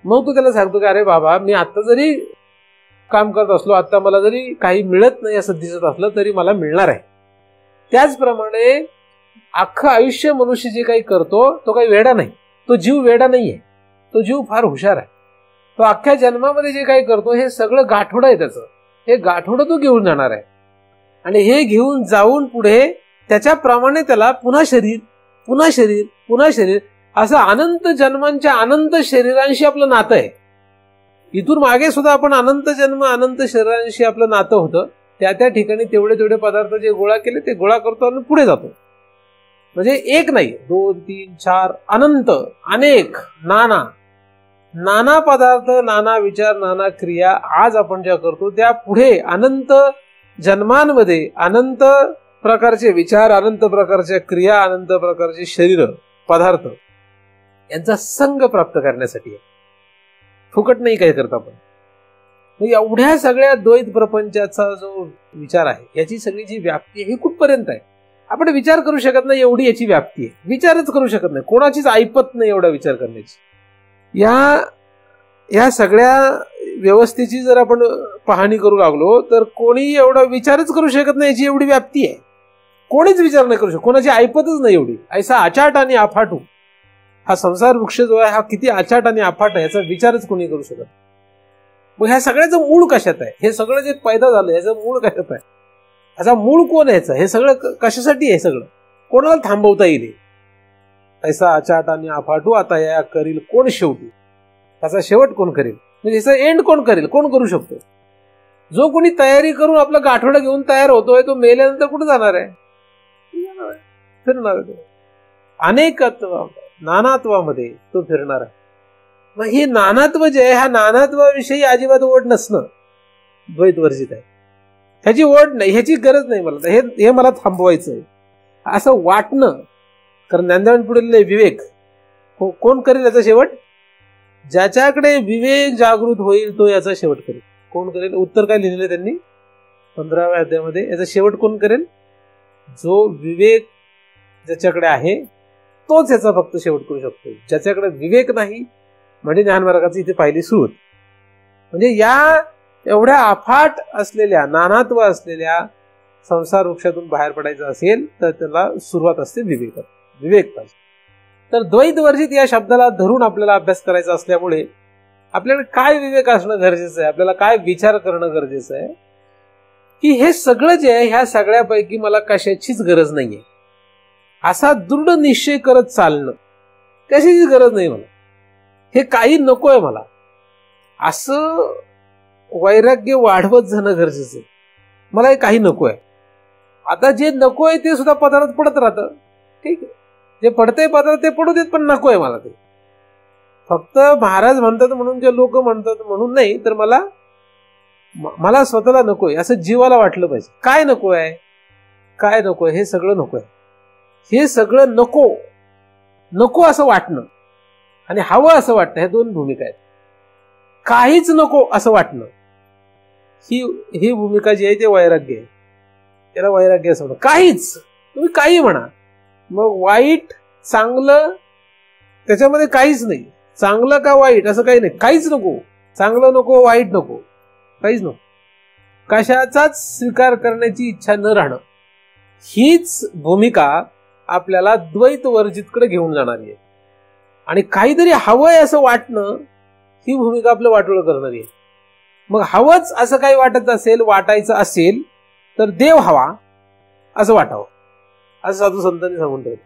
मग तू त्याला सांगतो की अरे बाबा मी आता जरी काम करत असलो, आता मला जरी काही मिळत नाही असं दिसत असलं तरी मला मिळणार आहे. त्याचप्रमाणे अख्खं आयुष्य मनुष्य जे काही करतो तो काही वेडा नाही, तो जीव वेडा नाहीये, तो जीव फार हुशार आहे. तो अख्ख्या जन्मामध्ये जे काही करतो हे सगळं गाठोडं आहे त्याचं. हे गाठोडं तो घेऊन जाणार आहे आणि हे घेऊन जाऊन पुढे त्याच्याप्रमाणे त्याला पुन्हा शरीर पुन्हा शरीर पुन्हा शरीर असं अनंत जन्मांच्या अनंत शरीरांशी आपलं नातं आहे. इथून मागे सुद्धा आपण अनंत जन्म अनंत शरीरांशी आपलं नातं होतं. त्या ठिकाणी तेवढे पदार्थ जे गोळा केले ते गोळा करतो आणि पुढे जातो. म्हणजे एक नाही, 2, 3, 4 अनंत, अनेक, नाना पदार्थ, नाना विचार, नाना क्रिया आज आपण ज्या करतो त्या पुढे अनंत जन्मांमध्ये अनंत प्रकारचे विचार, अनंत प्रकारच्या क्रिया, अनंत प्रकारचे शरीर पदार्थ यांचा संग प्राप्त करण्यासाठी आहे. फुकट नाही काय करता आपण. एवढ्या सगळ्या द्वैत प्रपंचाचा जो विचार आहे याची सगळी जी व्याप्ती आहे ही कुठपर्यंत आहे आपण विचार करू शकत नाही. एवढी याची व्याप्ती आहे, विचारच करू शकत नाही, कोणाचीच ऐपत नाही एवढा विचार करण्याची. या सगळ्या व्यवस्थेची जर आपण पाहणी करू लागलो तर कोणी एवढा विचारच करू शकत नाही, याची एवढी व्याप्ती आहे. कोणीच विचार नाही करू शकत, कोणाची ऐपतच नाही एवढी. ऐसा अचाट आणि अफाटू हा संसार वृक्ष जो आहे हा किती अचाट आणि अफाट आहे याचा विचारच कोणी करू शकत. मग ह्या सगळ्याचं मूळ कशात आहे? हे सगळं जे पैदा झालं याचं मूळ कशात आहे? याचा मूळ कोण यायचं? हे सगळं कशासाठी आहे? सगळं कोणाला थांबवता येईल? ऐसा अचाट आणि अफाटू आता या करील कोण शेवटी? त्याचा शेवट कोण करेल? म्हणजे याचा एंड कोण करेल? कोण करू शकतो? जो कोणी तयारी करून आपलं गाठोडं घेऊन तयार होतोय तो मेल्यानंतर कुठे जाणार आहे? फिरणार आहे. अनेकत्व नानात्वामध्ये तो फिरणार आहे. मग हे नानात्व जे आहे ह्या नानात्वाविषयी अजिबात ओढ नसणं द्वैत वर्जित आहे. ह्याची ओढ नाही, ह्याची गरज नाही मला, हे मला थांबवायचं आहे असं वाटणं. कारण ज्ञानदेवान पुढे विवेक कोण करेल याचा शेवट? ज्याच्याकडे विवेक जागृत होईल तो याचा शेवट करेल. कोण करेल? उत्तर काय लिहिलेलं त्यांनी 15व्या अध्यायामध्ये. याचा शेवट कोण करेल? जो विवेक ज्याच्याकडे आहे तोच याचा फक्त शेवट करू शकतो. ज्याच्याकडे विवेक नाही म्हणजे ज्ञानमार्गाची इथे पाहिली सुरुवात. म्हणजे या एवढ्या अफाट असलेल्या नानात्व असलेल्या संसार वृक्षातून बाहेर पडायचं असेल तर त्याला सुरुवात असते विवेक पाहिजे. तर द्वैत वर्जित या शब्दाला धरून आपल्याला अभ्यास करायचा असल्यामुळे आपल्याला काय विवेक असणं गरजेचं आहे, आपल्याला काय विचार करणं गरजेचं आहे की हे सगळं जे आहे ह्या सगळ्यापैकी मला कशाचीच गरज नाहीये असा दृढ निश्चय करत चालणं. कशाचीच गरज नाही मला, हे काही नकोय मला असं वैराग्य वाढवत जाणं गरजेचं आहे. मला हे काही नकोय. आता जे नकोय ते सुद्धा पदार्थ पडत राहतं, ठीक आहे, जे पडतंय पदार्थ ते पडू देत, पण नकोय मला ते. फक्त महाराज म्हणतात म्हणून किंवा लोक म्हणतात म्हणून नाही, तर मला स्वतःला नकोय असं जीवाला वाटलं पाहिजे. काय नकोय, काय नकोय, हे सगळं नकोय. हे सगळं नको असं वाटणं आणि हवं असं वाटणं, ह्या दोन भूमिका आहेत. काहीच नको असं वाटणं ही भूमिका जी आहे ते वैराग्य आहे. त्याला वैराग्य असं म्हणतात. काहीच, तुम्ही काही म्हणा, मग वाईट चांगलं त्याच्यामध्ये काहीच नाही, चांगलं का वाईट असं काही नाही, काहीच नको, चांगलं नको वाईट नको, काहीच नको. कशाचाच स्वीकार करण्याची इच्छा न राहणं हीच भूमिका आपल्याला द्वैत वर्जितकडे घेऊन जाणारी आहे. आणि काहीतरी हवंय असं वाटणं ही भूमिका आपलं वाटोळं करणारी आहे. मग हवंच असं काही वाटत असेल, वाटायचं असेल तर देव हवा असं वाटावं, असं साधू संतांनी सांगून ठेवलं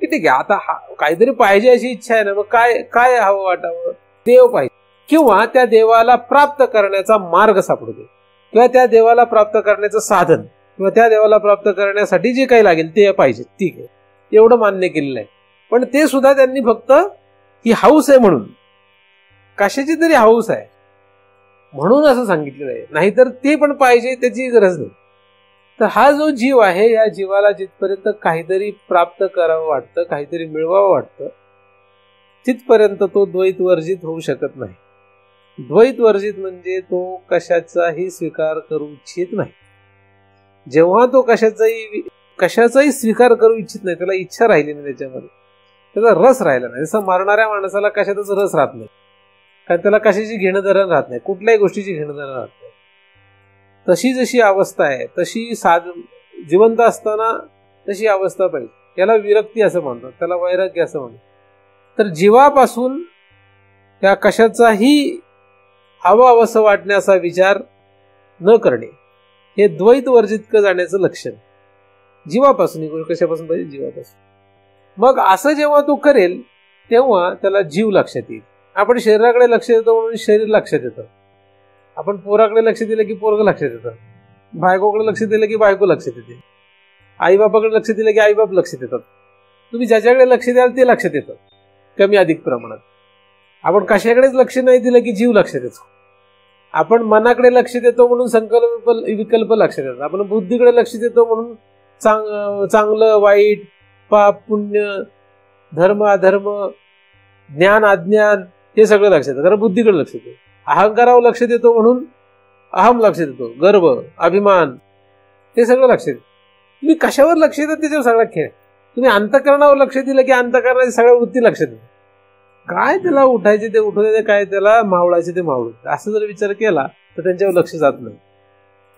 की ठीक आहे, आता काहीतरी पाहिजे अशी इच्छा आहे ना, मग काय काय हवं वाटावं, देव पाहिजे, किंवा त्या देवाला प्राप्त करण्याचा मार्ग सापडू दे, किंवा त्या देवाला प्राप्त करण्याचं साधन, किंवा त्या देवाला प्राप्त करण्यासाठी जे काही लागेल ते पाहिजे. ठीक आहे, एवढं मान्य केलेलं आहे. पण ते सुद्धा त्यांनी फक्त ही हौस आहे म्हणून, कशाची तरी हौस आहे म्हणून असं सांगितलेलं आहे, नाहीतर ते पण पाहिजे त्याची गरज नाही. तर हा जो जीव आहे, या जीवाला जिथपर्यंत काहीतरी प्राप्त करावं वाटतं, काहीतरी मिळवावं वाटतं, तिथपर्यंत तो द्वैत वर्जित होऊ शकत नाही. द्वैत वर्जित म्हणजे तो कशाचाही स्वीकार करू इच्छित नाही. जेव्हा तो कशाचाही स्वीकार करू इच्छित नाही, त्याला इच्छा राहिली नाही, त्याच्यामध्ये त्याचा रस राहिला नाही. जसं मरणाऱ्या माणसाला कशातच रस राहत नाही, कारण त्याला कशाची घेणं धरण राहत नाही, कुठल्याही गोष्टीची घेणं धरण राहत नाही. तशी जशी अवस्था आहे, तशी जिवंत असताना तशी अवस्था पाहिजे. याला विरक्ती असं म्हणतात, त्याला वैराग्य असं म्हणतात. तर जीवापासून त्या कशाचाही हवं असं वाटण्याचा विचार न करणे हे द्वैत वर्जित जाण्याचं लक्षण. जीवापासून ही गोष्ट कशापासून पाहिजे, जीवापासून. मग असं जेव्हा तो करेल तेव्हा त्याला जीव लक्षात येईल. आपण शरीराकडे लक्ष देतो म्हणून शरीर लक्षात येतं, आपण पोराकडे लक्ष दिलं की पोरग लक्षात येतं, बायकोकडे लक्ष दिलं की बायको लक्षात येते, आईबापाकडे लक्ष दिलं की आईबाप लक्षात येतात. तुम्ही ज्याच्याकडे लक्ष द्याल ते लक्षात येतं कमी अधिक प्रमाणात. आपण कशाकडेच लक्ष नाही दिलं की जीव लक्षात येतो. आपण मनाकडे लक्ष देतो म्हणून संकल्प विकल्प लक्षात येतात. आपण बुद्धीकडे लक्ष देतो म्हणून चांगलं वाईट, पाप पुण्य, धर्म अधर्म, ज्ञान अज्ञान हे सगळं लक्षात येतं, कारण बुद्धीकडे लक्ष देतो. अहंकारावर लक्ष देतो म्हणून अहम लक्ष देतो, गर्व, अभिमान हे सगळं लक्ष देतो. तुम्ही कशावर लक्ष देतात त्याच्यावर सगळा खेळ. तुम्ही अंतःकरणावर लक्ष दिलं की अंतःकरणाची सगळ्या वृत्ती लक्षात येतात. काय त्याला उठायचे ते उठू दे, काय त्याला मावळायचे ते मावळू दे, असं जर विचार केला तर त्यांच्यावर लक्ष जात नाही.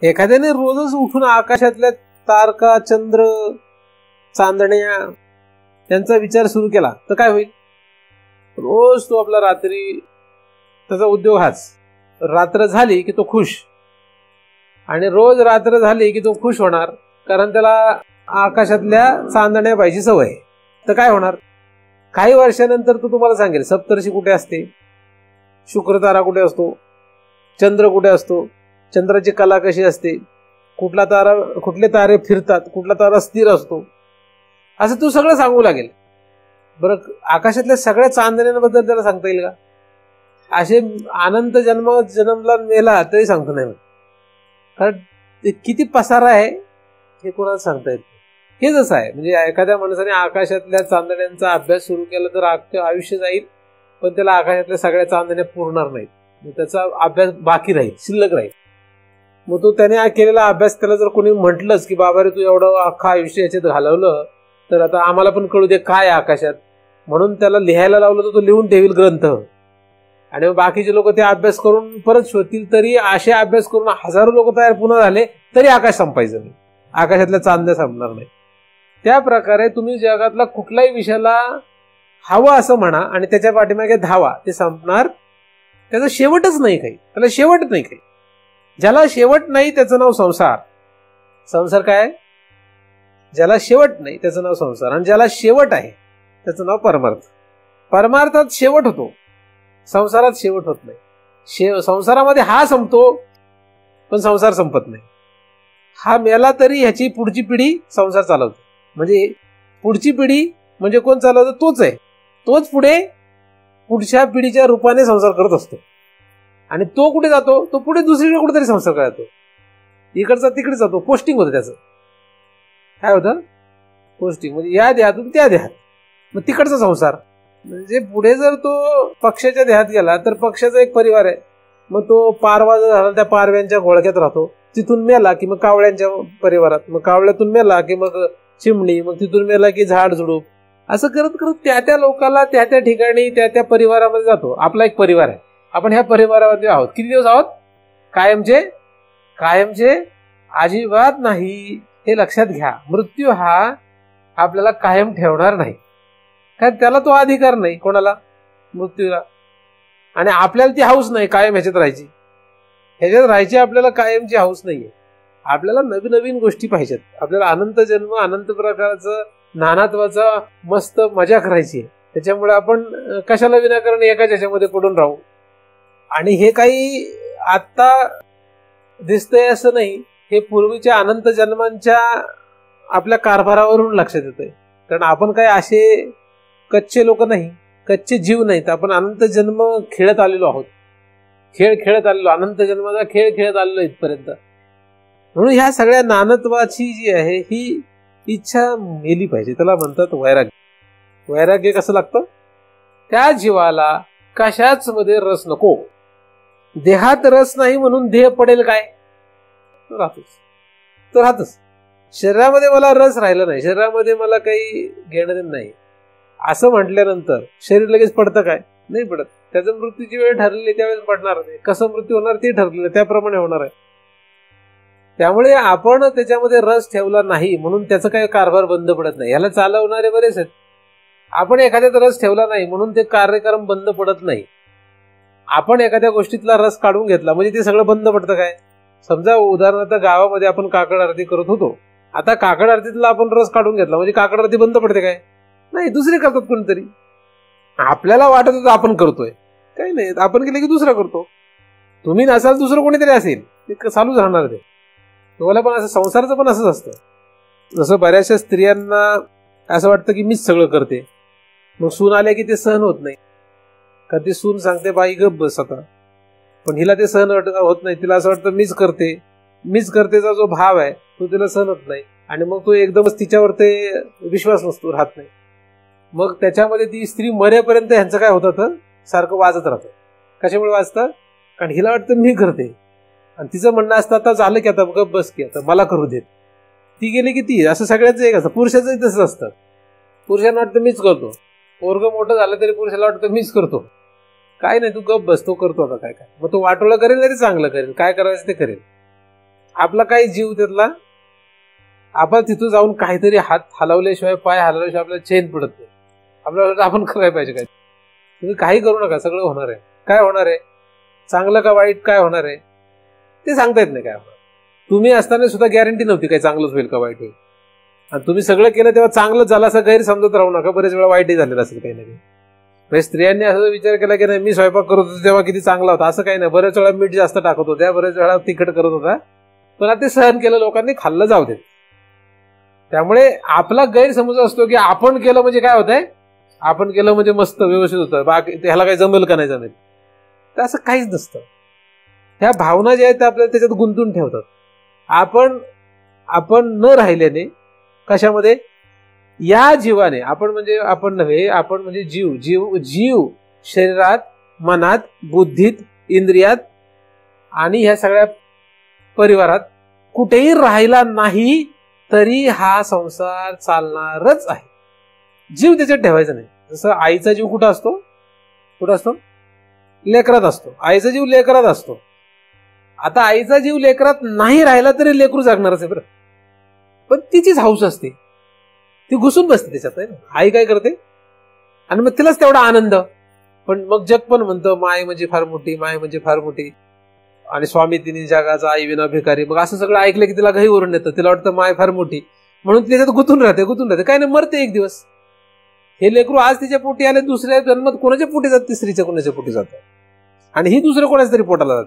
एखाद्याने रोजच उठून आकाशातल्या तारका, चंद्र, चांदण्या त्यांचा विचार सुरू केला तर काय होईल? रोज तो आपला रात्री, त्याचा उद्योग हाच, रात्र झाली की तो खुश, आणि रोज रात्र झाली की तो खुश होणार, कारण त्याला आकाशातल्या चांदण्या पाहिजे सवय. तर काय होणार? काही वर्षानंतर तो तुम्हाला सांगेल सप्तर्षी कुठे असते, शुक्र तारा कुठे असतो, चंद्र कुठे असतो, चंद्राची कला कशी असते, कुठले तारे फिरतात, कुठला तारा स्थिर असतो, असं तू सगळं सांगू लागेल. बरं, आकाशातल्या सगळ्या चांदण्यांबद्दल त्याला सांगता येईल का? असे अनंत जन्मला मेला तरी सांगतो नाही, कारण ते किती पसारा आहे हे कोणाला सांगता येत नाही. हे जसं आहे, म्हणजे एखाद्या माणसाने आकाशातल्या चांदण्यांचा अभ्यास सुरू केला तर अख्खं आयुष्य जाईल, पण त्याला आकाशातल्या सगळ्या चांदण्या पुरणार नाहीत, त्याचा अभ्यास बाकी राहील, शिल्लक राहील. मग तो त्याने केलेला अभ्यास त्याला जर कोणी म्हटलंच की बाबा रे तू एवढं अख्खं आयुष्य याच्यात घालवलं, तर आता आम्हाला पण कळू दे काय आकाशात, म्हणून त्याला लिहायला लावलं तर तो लिहून ठेवील ग्रंथ, आणि बाकीचे लोक ते अभ्यास करून परत शोधतील. तरी असे अभ्यास करून हजारो लोक तयार पुन्हा झाले तरी आकाश संपायचं नाही, आकाशातल्या चांदण्या संपणार नाही. त्या प्रकारे तुम्ही जगातला कुठल्याही विषयाला हवा असं म्हणा आणि त्याच्या पाठीमागे धावा, ते संपणार, त्याचा शेवटच नाही काही, त्याला शेवट नाही काही. ज्याला शेवट नाही त्याचं नाव संसार. संसार काय? ज्याला शेवट नाही त्याचं नाव संसार, आणि ज्याला शेवट आहे त्याचं नाव परमार्थ. परमार्थात शेवट होतो, संसारात शेवट होत नाही. संसारामध्ये हा संपतो पण संसार संपत नाही. हा मेला तरी ह्याची पुढची पिढी संसार चालवतो, म्हणजे पुढची पिढी म्हणजे कोण चालवतो? तोच आहे. तोच पुढच्या पिढीच्या रूपाने संसार करत असतो, आणि तो कुठे जातो? तो पुढे दुसरीकडे कुठेतरी संसार करतो, इकडचा तिकडे जातो, पोस्टिंग होतं त्याचं. काय होतं? पोस्टिंग, म्हणजे या देहातून त्या देहात, मग तिकडचा संसार. म्हणजे पुढे जर तो पक्षाच्या देहात गेला तर पक्षाचा एक परिवार आहे, मग तो पारवा जर झाला त्या पारव्यांच्या घोळक्यात राहतो, तिथून मेला की मग कावळ्यांच्या परिवारात, मग कावळ्यातून मेला की मग चिमणी, मग तिथून मेला की झाड झुडूप, असं करत करत त्या त्या लोकाला त्या त्या ठिकाणी त्या त्या परिवारामध्ये जातो. आपला एक परिवार आहे, आपण ह्या परिवारामध्ये आहोत. किती दिवस आहोत? कायमचे? कायमचे अजिबात नाही. हे लक्षात घ्या. मृत्यू हा आपल्याला कायम ठेवणार नाही, कारण त्याला तो अधिकार नाही, कोणाला, मृत्यूला. आणि आपल्याला ती हौस नाही कायम ह्याच्यात राहायची. ह्याच्यात राहायची आपल्याला कायमची हौस नाहीये. आपल्याला नवीन नवीन गोष्टी पाहिजेत. आपल्याला अनंत जन्म, अनंत प्रकारचं नानात्वाचा मस्त मजा करायची आहे. त्याच्यामुळे आपण कशाला विनाकारण एकाच ह्याच्यामध्ये पडून राहू. आणि हे काही आत्ता दिसतंय असं नाही, हे पूर्वीच्या अनंत जन्मांच्या आपल्या कारभारावरून लक्षात येतंय. कारण आपण काय असे कच्चे लोक नाही, कच्चे जीव नाहीत. आपण अनंत जन्म खेळत आलेलो आहोत, खेळ खेळत आलेलो, अनंत जन्माचा खेळ खेळत आलेलो इथपर्यंत. म्हणून ह्या सगळ्या नानत्वाची जी आहे ही इच्छा मेली पाहिजे. त्याला म्हणतात वैराग्य. वैराग्य कसं लागतं? त्या जीवाला कशाच मध्ये रस नको. देहात रस नाही म्हणून देह पडेल काय, राहतोच तर राहतच. शरीरामध्ये मला रस राहिला नाही, शरीरामध्ये मला काही घेणं देणं नाही असं म्हटल्यानंतर शरीर लगेच पडतं काय, नाही पडत. त्याचं मृत्यूची वेळ ठरलेली, त्यावेळेस पडणार नाही. कसं मृत्यू होणार ते ठरलेलं, त्याप्रमाणे होणार आहे. त्यामुळे आपण त्याच्यामध्ये रस ठेवला नाही म्हणून त्याचं काही कारभार बंद पडत नाही. याला चालवणारे बरेच आहेत. आपण एखाद्यात रस ठेवला नाही म्हणून ते कार्यक्रम बंद पडत नाही. आपण एखाद्या गोष्टीतला रस काढून घेतला म्हणजे ते सगळं बंद पडतं काय. समजा उदाहरणार्थ गावामध्ये आपण काकड आरती करत होतो, आता काकड आरतीतला आपण रस काढून घेतला म्हणजे काकड आरती बंद पडते काय, नाही. दुसरी करतात कोणतरी. आपल्याला वाटत होतं आपण करतोय, काही नाही, आपण केलं की दुसरा करतो. तुम्ही नसाल दुसरं कोणीतरी असेल, ते चालूच राहणार. ते तुम्हाला पण असं, संसाराचं पण असंच असतं. जसं बऱ्याचशा स्त्रियांना असं वाटतं की मीच सगळं करते, मग सून आल्या की ते सहन होत नाही. का ती सून सांगते बाई गप बस आता, पण हिला ते सहन होत नाही. तिला असं वाटतं मीच करतेचा जो भाव आहे तो तिला सहन होत नाही. आणि मग तो एकदमच तिच्यावर ते विश्वास नसतो, राहत नाही. मग त्याच्यामध्ये ती स्त्री मरेपर्यंत ह्यांचं काय होतं, सारखं वाजत राहतं. कशामुळे वाजतं? कारण हिला वाटतं मी करते, आणि तिचं म्हणणं असतं आता झालं की आता गप बस की आता मला करू देत. ती गेली की ती, असं सगळ्यांचं एक असतं. पुरुषाचंही तसंच असतं. पुरुषांना वाटतं मीच करतो, पोरगं मोठं झालं तरी पुरुषाला वाटतं मीच करतो. काय नाही, तू गप बस, तो करतो आता काय काय. मग तो वाटोळं करेल तरी चांगलं करेल, काय करायचं ते करेल. आपला काही जीव त्यातला, आपण तिथं जाऊन काहीतरी हात हलवल्याशिवाय, पाय हलवल्याशिवाय आपल्याला चैन पडत नाही. आपल्याला आपण करायला पाहिजे काय. तुम्ही काही करू नका, सगळं होणार आहे. काय होणार आहे, चांगलं का वाईट काय होणार आहे ते सांगता येत नाही काय होणार. तुम्ही असताना सुद्धा गॅरंटी नव्हती काय चांगलंच होईल का वाईट होईल. आणि तुम्ही सगळं केलं तेव्हा चांगलंच झालं असं गैरसमजत राहू नका. बरेच वेळा वाईटही झालेलं असेल काही नाही. म्हणजे स्त्रियांनी असा विचार केला की नाही मी स्वयंपाक करत होतो तेव्हा किती चांगला होता, असं काही नाही. बऱ्याच वेळा मीठ जास्त टाकत होत्या, बऱ्याच वेळा तिखट करत होता, पण आता ते सहन केलं लोकांनी, खाल्लं, जाऊ देत. त्यामुळे आपला गैरसमज असतो की आपण केलं म्हणजे काय होतंय, आपण केलं म्हणजे मस्त व्यवस्थित होतं, बाकी ह्याला काही जमेल का नाही जमेल, तर असं काहीच नसतं. ह्या भावना ज्या आहेत त्या आपल्याला त्याच्यात गुंतून ठेवतात. आपण न राहिल्याने कशामध्ये, या जीवाने, आपण म्हणजे आपण नव्हे, आपण म्हणजे जीव शरीरात, मनात, बुद्धीत, इंद्रियात आणि ह्या सगळ्या परिवारात कुठेही राहिला नाही तरी हा संसार चालणारच आहे. जीव त्याच्यात ठेवायचा नाही. जसं आईचा जीव कुठं असतो, लेकरात असतो. आईचा जीव लेकरात असतो. आता आईचा जीव लेकरात नाही राहिला तरी लेकरू जागणारच आहे बरं, पण तिचीच हौस असते, ती घुसून बसते त्याच्यात आहे ना. आई काय करते, आणि मग तिलाच तेवढा आनंद. पण मग जग पण म्हणतं माय म्हणजे फार मोठी, माय म्हणजे फार मोठी, आणि स्वामी तिन्ही जगाचा आई विना भिकारी. मग असं सगळं ऐकलं की तिला घाई वरून येतं, तिला वाटतं माय फार मोठी, म्हणून त्याच्यात गुंतून राहते. काय नाही, मरते एक दिवस. हे लेकरू आज तिच्या पोटी आले, दुसऱ्या जन्मात कोणाच्या पोटी जात, तिसरीच्या कोणाच्या पोटी जातं, आणि ही दुसऱ्या कोणाच्या तरी पोटाला जात.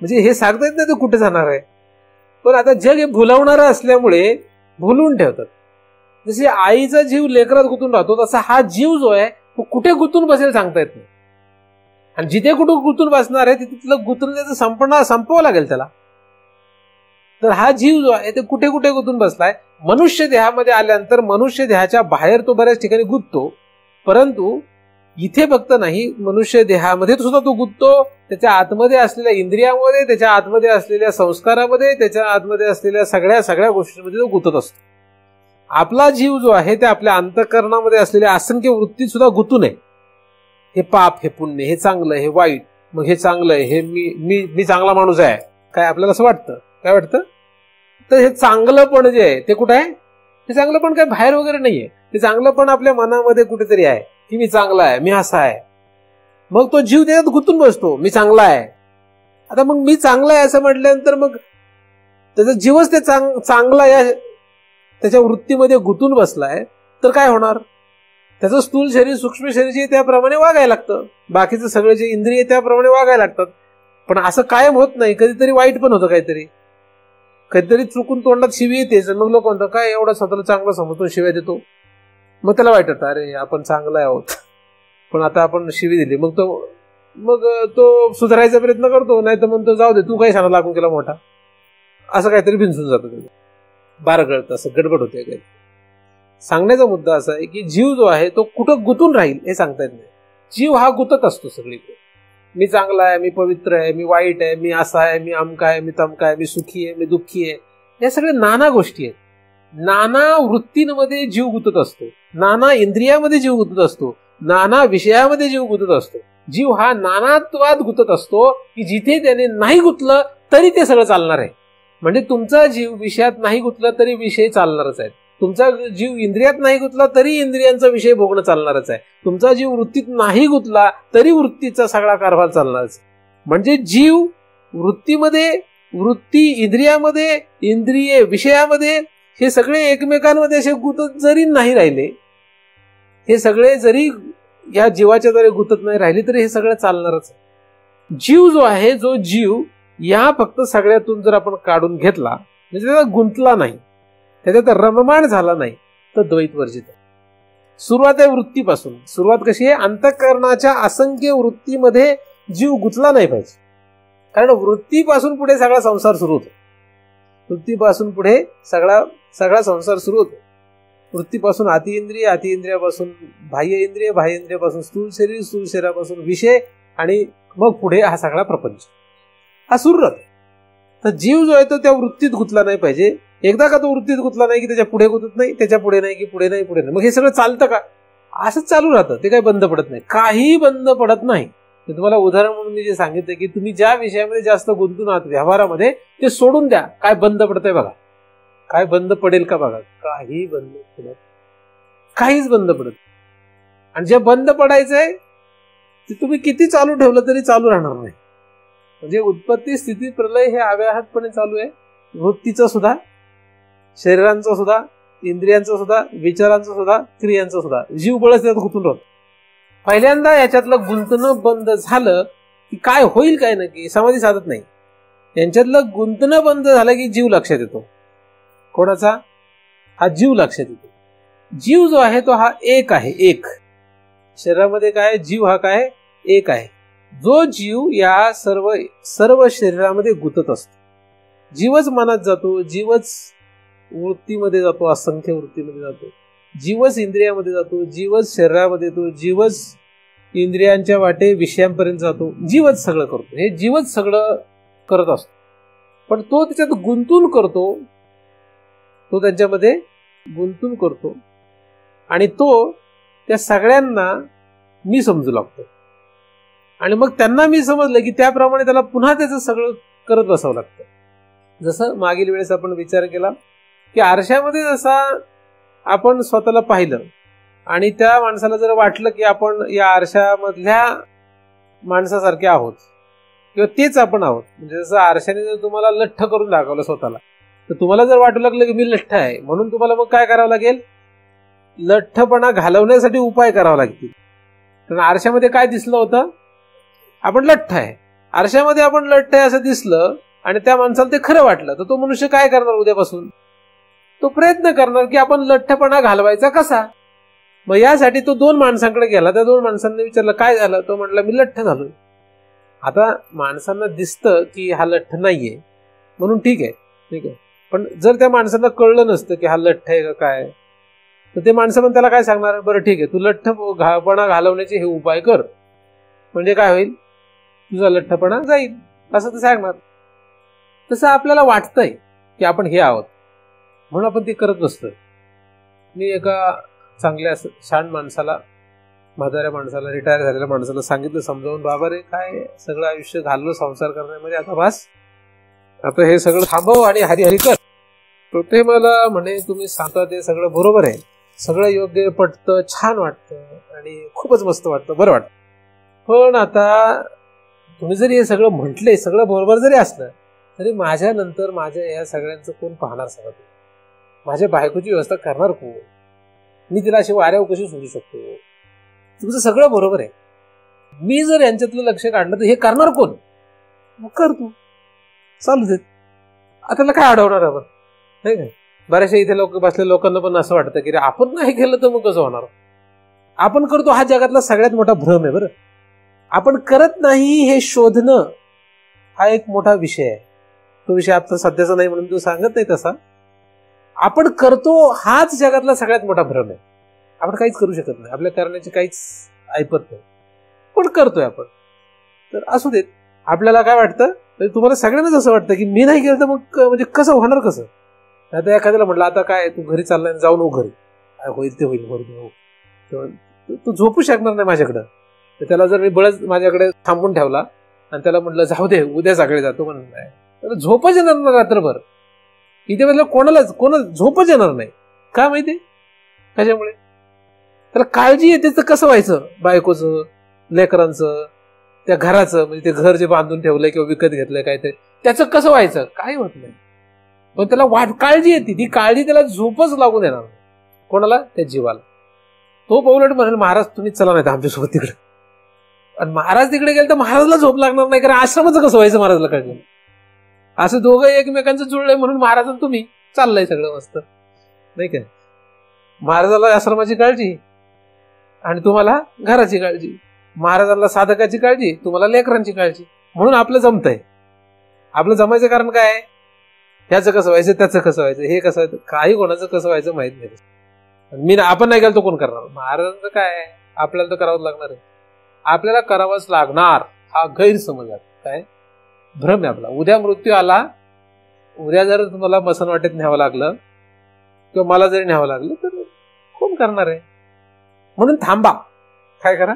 म्हणजे हे सांगता येत नाही तो कुठे जाणार आहे. पण आता जग हे भुलवणारं असल्यामुळे भुलून ठेवतात. जशी आईचा जीव लेकरात गुंतून राहतो तसा हा जीव जो आहे तो कुठे गुंतून बसेल सांगता येत नाही. आणि जिथे कुठं गुंतून बसणार आहे तिथलं गुंतून त्याचं संपवावं लागेल त्याला. तर हा जीव जो आहे ते कुठे कुठे गुंतून बसलाय. मनुष्य देहामध्ये आल्यानंतर मनुष्य देहाच्या बाहेर तो बऱ्याच ठिकाणी गुंततो, परंतु इथे फक्त नाही, मनुष्य देहामध्ये सुद्धा तो गुंततो. त्याच्या आतमध्ये असलेल्या इंद्रियामध्ये, त्याच्या आतमध्ये असलेल्या संस्कारामध्ये, त्याच्या आतमध्ये असलेल्या सगळ्या गोष्टींमध्ये तो गुंतत असतो. आपला जीव जो आहे ते आपल्या अंतःकरणामध्ये असलेल्या असंख्य वृत्तीत सुद्धा गुंतू नये. हे पाप, हे पुण्य, हे चांगलं, हे वाईट, मग हे चांगलं आहे, हे मी चांगला माणूस आहे, काय आपल्याला असं वाटतं. काय वाटतं? तर हे चांगलं पण जे आहे ते कुठं आहे? हे चांगलं पण काय बाहेर वगैरे नाहीये, ते चांगलं पण आपल्या मनामध्ये कुठेतरी आहे की मी चांगला आहे, मी असा आहे. मग तो जीव त्याच्यात गुंतून बसतो, मी चांगला आहे. आता मग मी चांगला आहे असं म्हटल्यानंतर मग त्याचा जीवच ते चांगला या त्याच्या वृत्तीमध्ये गुंतून बसलाय, तर काय होणार? त्याचं स्थूल शरीर सूक्ष्म शरीर जे त्याप्रमाणे वागायला लागतं, बाकीचं सगळे जे इंद्रिय त्याप्रमाणे वागायला लागतात. पण असं कायम होत नाही, कधीतरी वाईट पण होतं, कधीतरी चुकून तोंडात शिवी येतेच. मग लोक म्हणतात काय एवढा स्वतःला चांगला समजतो शिव्या देतो. मग त्याला वाईट वाटतं, अरे आपण चांगला आहोत पण आता आपण शिवी दिली. मग तो सुधारायचा प्रयत्न करतो, नाही तर म्हणतो जाऊ दे तू काही शाळा लागून केला मोठा, असं काहीतरी भिंसून जातं, त्याचं बार गळतं, असं गडबड होते. काही सांगण्याचा मुद्दा असा आहे की जीव जो आहे तो कुठं गुंतून राहील हे सांगता येत नाही. जीव हा गुंतत असतो सगळीकडे. मी चांगला आहे, मी पवित्र आहे, मी वाईट आहे, मी असा आहे, मी अमका आहे, मी तमका आहे, मी सुखी आहे, मी दुःखी आहे. या सगळ्या नाना गोष्टी आहेत. नाना वृत्तींमध्ये जीव गुंतत असतो, नाना इंद्रियामध्ये जीव गुंतत असतो, नाना विषयामध्ये जीव गुंतत असतो. जीव हा नानात्वात गुंतत असतो की जिथे त्याने नाही गुंतलं तरी ते सगळं चालणार आहे. म्हणजे तुमचा जीव विषयात नाही गुंतला तरी विषय चालणारच आहे. तुमचा जीव इंद्रियात नाही गुंतला तरी इंद्रियांचा विषय भोगणं चालणारच आहे. तुमचा जीव वृत्तीत नाही गुंतला तरी वृत्तीचा सगळा कारभार चालणारच. म्हणजे जीव वृत्तीमध्ये, वृत्ती इंद्रियामध्ये, इंद्रिय विषयामध्ये, हे सगळे एकमेकांमध्ये असे गुंतत जरी नाही राहिले, हे सगळे जरी या जीवाच्या द्वारे गुंतत नाही राहिले तरी हे सगळं चालणारच आहे. जीव जो आहे, जो जीव या फक्त सगळ्यातून जर आपण काढून घेतला, म्हणजे त्याचा गुंतला नाही, त्याच्यात रममाण झाला नाही, तर द्वैत वर्जित आहे. सुरुवात आहे वृत्तीपासून. सुरुवात कशी आहे? अंतःकरणाच्या असंख्य वृत्तीमध्ये जीव गुंतला नाही पाहिजे. कारण वृत्तीपासून पुढे सगळा संसार सुरू होतो. वृत्तीपासून पुढे सगळा संसार सुरू होतो. वृत्तीपासून अतिइंद्रिय, अतिइंद्रियापासून बाह्य इंद्रिय, बाह्य इंद्रियापासून स्थूल शरीर, स्थूल शरीरापासून विषय, आणि मग पुढे हा सगळा प्रपंच हा सुरू राहतो. तर जीव जो आहे तो त्या वृत्तीत गुंतला नाही पाहिजे. एकदा का तो वृत्तीत गुंतला नाही की त्याच्या पुढे गुंतत नाही, त्याच्या पुढे नाही की पुढे नाही, पुढे नाही. मग हे सगळं चालतं का? असंच चालू राहतं. ते काही बंद पडत नाही, काही बंद पडत नाही. तुम्हाला उदाहरण म्हणून मी जे सांगितलं की तुम्ही ज्या विषयामध्ये जास्त गुंतून आहात व्यवहारामध्ये, ते सोडून द्या. काय बंद पडतंय बघा, काय बंद पडेल का बघा. काही बंद पडत, काहीच बंद पडत. आणि जे बंद पडायचंय ते तुम्ही किती चालू ठेवलं तरी चालू राहणार नाही. म्हणजे उत्पत्ती, स्थिती, प्रलय हे अव्याहतपणे चालू आहे. वृत्तीचं सुद्धा, शरीरांचं सुद्धा, इंद्रियांचं सुद्धा, विचारांचं सुद्धा, क्रियांचं सुद्धा. जीव बळच त्यात गुंतून राहतो. पहिल्यांदा याच्यातलं गुंतणं बंद झालं की काय होईल काय नक्की समाधी साधत नाही. यांच्यातलं गुंतणं बंद झालं की जीव लक्षात येतो. कोणाचा? हा जीव लक्षात येतो. जीव जो आहे तो हा एक आहे. एक शरीरामध्ये काय? जीव हा काय? एक आहे. जो जीव या सर्व शरीरामध्ये गुंतत असतो. जीवच मनात जातो, जीवच वृत्तीमध्ये जातो, असंख्य वृत्तीमध्ये जातो, जीवच इंद्रियामध्ये जातो, जीवच शरीरामध्ये येतो, जीवच इंद्रियांच्या वाटे विषयांपर्यंत जातो. जीवच सगळं करतो. हे जीवच सगळं करत असतो. पण तो त्याच्यात गुंतून करतो, तो त्यांच्यामध्ये गुंतून करतो, आणि तो त्या सगळ्यांना मी समजू लागतो. आणि मग त्यांना मी समजलं की त्याप्रमाणे त्याला पुन्हा त्याचं सगळं करत बसावं लागतं. जसं मागील वेळेस आपण विचार केला की आरशामध्ये जसा आपण स्वतःला पाहिलं आणि त्या माणसाला जर वाटलं की आपण या आरशामधल्या माणसासारखे आहोत किंवा तेच आपण आहोत, म्हणजे जसं आरशाने जर तुम्हाला लठ्ठ करून दाखवलं स्वतःला, तर तुम्हाला जर वाटू लागलं की मी लठ्ठ आहे, म्हणून तुम्हाला मग काय करावं लागेल? लठ्ठपणा घालवण्यासाठी उपाय करावा लागतील. कारण आरशामध्ये काय दिसलं होतं? आपण लठ्ठ आहे. आरशामध्ये आपण लठ्ठ आहे असं दिसलं आणि त्या माणसाला ते खरं वाटलं, तर तो मनुष्य काय करणार? उद्यापासून तो प्रयत्न करणार की आपण लठ्ठपणा घालवायचा कसा. मग यासाठी तो 2 माणसांकडे गेला. त्या 2 माणसांनी विचारलं काय झालं? तो म्हटला मी लठ्ठ झालो. आता माणसांना दिसतं की हा लठ्ठ नाहीये म्हणून ठीक आहे. पण जर त्या माणसांना कळलं नसतं की हा लठ्ठ आहे का काय, तर ते माणसं पण त्याला काय सांगणार? बरं ठीक आहे, तू लठ्ठपणा घालवण्याचे हे उपाय कर, म्हणजे काय होईल? तुझा लठ्ठपणा जाईल, असं ते सांगणार. तसं आपल्याला वाटतंय की आपण हे आहोत म्हणून आपण ते करत बसतोय. मी एका चांगल्या छान माणसाला, म्हाताऱ्या माणसाला, रिटायर झालेल्या माणसाला सांगितलं समजावून, बाबा रे काय सगळं आयुष्य घालवलं संसार करण्यामध्ये, आता बस, आता हे सगळं थांबव आणि हरी हरी कर. तर ते मला म्हणे तुम्ही सांगता ते सगळं बरोबर आहे, सगळं योग्य पटतं, छान वाटतं आणि खूपच मस्त वाटतं, बरं वाटतं. पण आता तुम्ही जरी हे सगळं म्हटले, सगळं बरोबर जरी असलं तरी माझ्या नंतर माझ्या या सगळ्यांचं कोण पाहणार सांगा तुम्ही? माझ्या बायकोची व्यवस्था करणार कोण? मी तिला अशी वाऱ्यावर कशी सोडू शकतो? तुमचं सगळं बरोबर आहे, मी जर यांच्यातलं लक्ष काढलं तर हे करणार कोण? मग कर तू, चालू देत. आता त्याला काय अडवणार आपण, नाही काय? बऱ्याचशा इथे लोक बसलेल्या लोकांना पण असं वाटतं की आपण नाही केलं तर मग कसं होणार? आपण करतो हा जगातला सगळ्यात मोठा भ्रम आहे. बरं, आपण करत नाही हे शोधणं हा एक मोठा विषय आहे. तो विषय आता सध्याचा नाही म्हणून तू सांगत नाही तसा. आपण करतो हाच जगातला सगळ्यात मोठा भ्रम आहे. आपण काहीच करू शकत नाही, आपल्या करण्याची काहीच ऐपत नाही, पण करतोय आपण. तर असू देत. आपल्याला काय वाटतं, तुम्हाला सगळ्यांनाच असं वाटतं की मी नाही केलं तर मग म्हणजे कसं होणार, कसं? आता एखाद्याला म्हटलं आता काय तू घरी चाललाय, जाऊ नको घरी, होईल ते होईल, तू झोपू शकणार नाही माझ्याकडं. तर त्याला जर मी बळच माझ्याकडे थांबून ठेवला आणि त्याला म्हटलं जाऊ दे उद्या सकाळी जातो, म्हणून नाही, त्याला झोपच येणार नाही रात्रभर. इथे म्हटलं कोणाला झोपच येणार नाही. काय माहिती कशामुळे? त्याला काळजी येते तर कसं व्हायचं, बायकोचं, लेकरांचं, त्या घराचं, म्हणजे ते घर जे बांधून ठेवलंय किंवा विकत घेतलंय काय ते, त्याचं कसं व्हायचं, काही होत नाही. पण त्याला काळजी येते, ती काळजी त्याला झोपच लागून येणार. कोणाला? त्या जीवाला. तो पौलट म्हणेल महाराज तुम्हीच चला नाही आमच्यासोबत तिकडे. आणि महाराज तिकडे गेले तर महाराजला झोप लागणार नाही, कारण आश्रमाचं कसं व्हायचं महाराजला काळजी. असं दोघं एकमेकांचं जुळलंय म्हणून महाराज तुम्ही चाललंय सगळं मस्त, नाही काय? महाराजाला आश्रमाची काळजी आणि तुम्हाला घराची काळजी, महाराजांना साधकाची काळजी, तुम्हाला लेकरांची काळजी, म्हणून आपलं जमतंय. आपलं जमायचं कारण काय आहे? ह्याचं कसं व्हायचं, त्याचं कसं व्हायचं, हे कसं व्हायचं, काही कोणाचं कसं व्हायचं माहित नाही. आपण नाही गेलो तो कोण करणार? महाराजांचं काय आहे, आपल्याला तर करावंच लागणार आहे. आपल्याला करावंच लागणार हा गैरसमज आहे, काय भ्रम आहे आपला. उद्या मृत्यू आला, उद्या जर तुम्हाला मसन वाटेत न्यावं लागलं किंवा मला जरी न्यावं लागलं तर कोण करणार आहे? म्हणून थांबा. काय करा?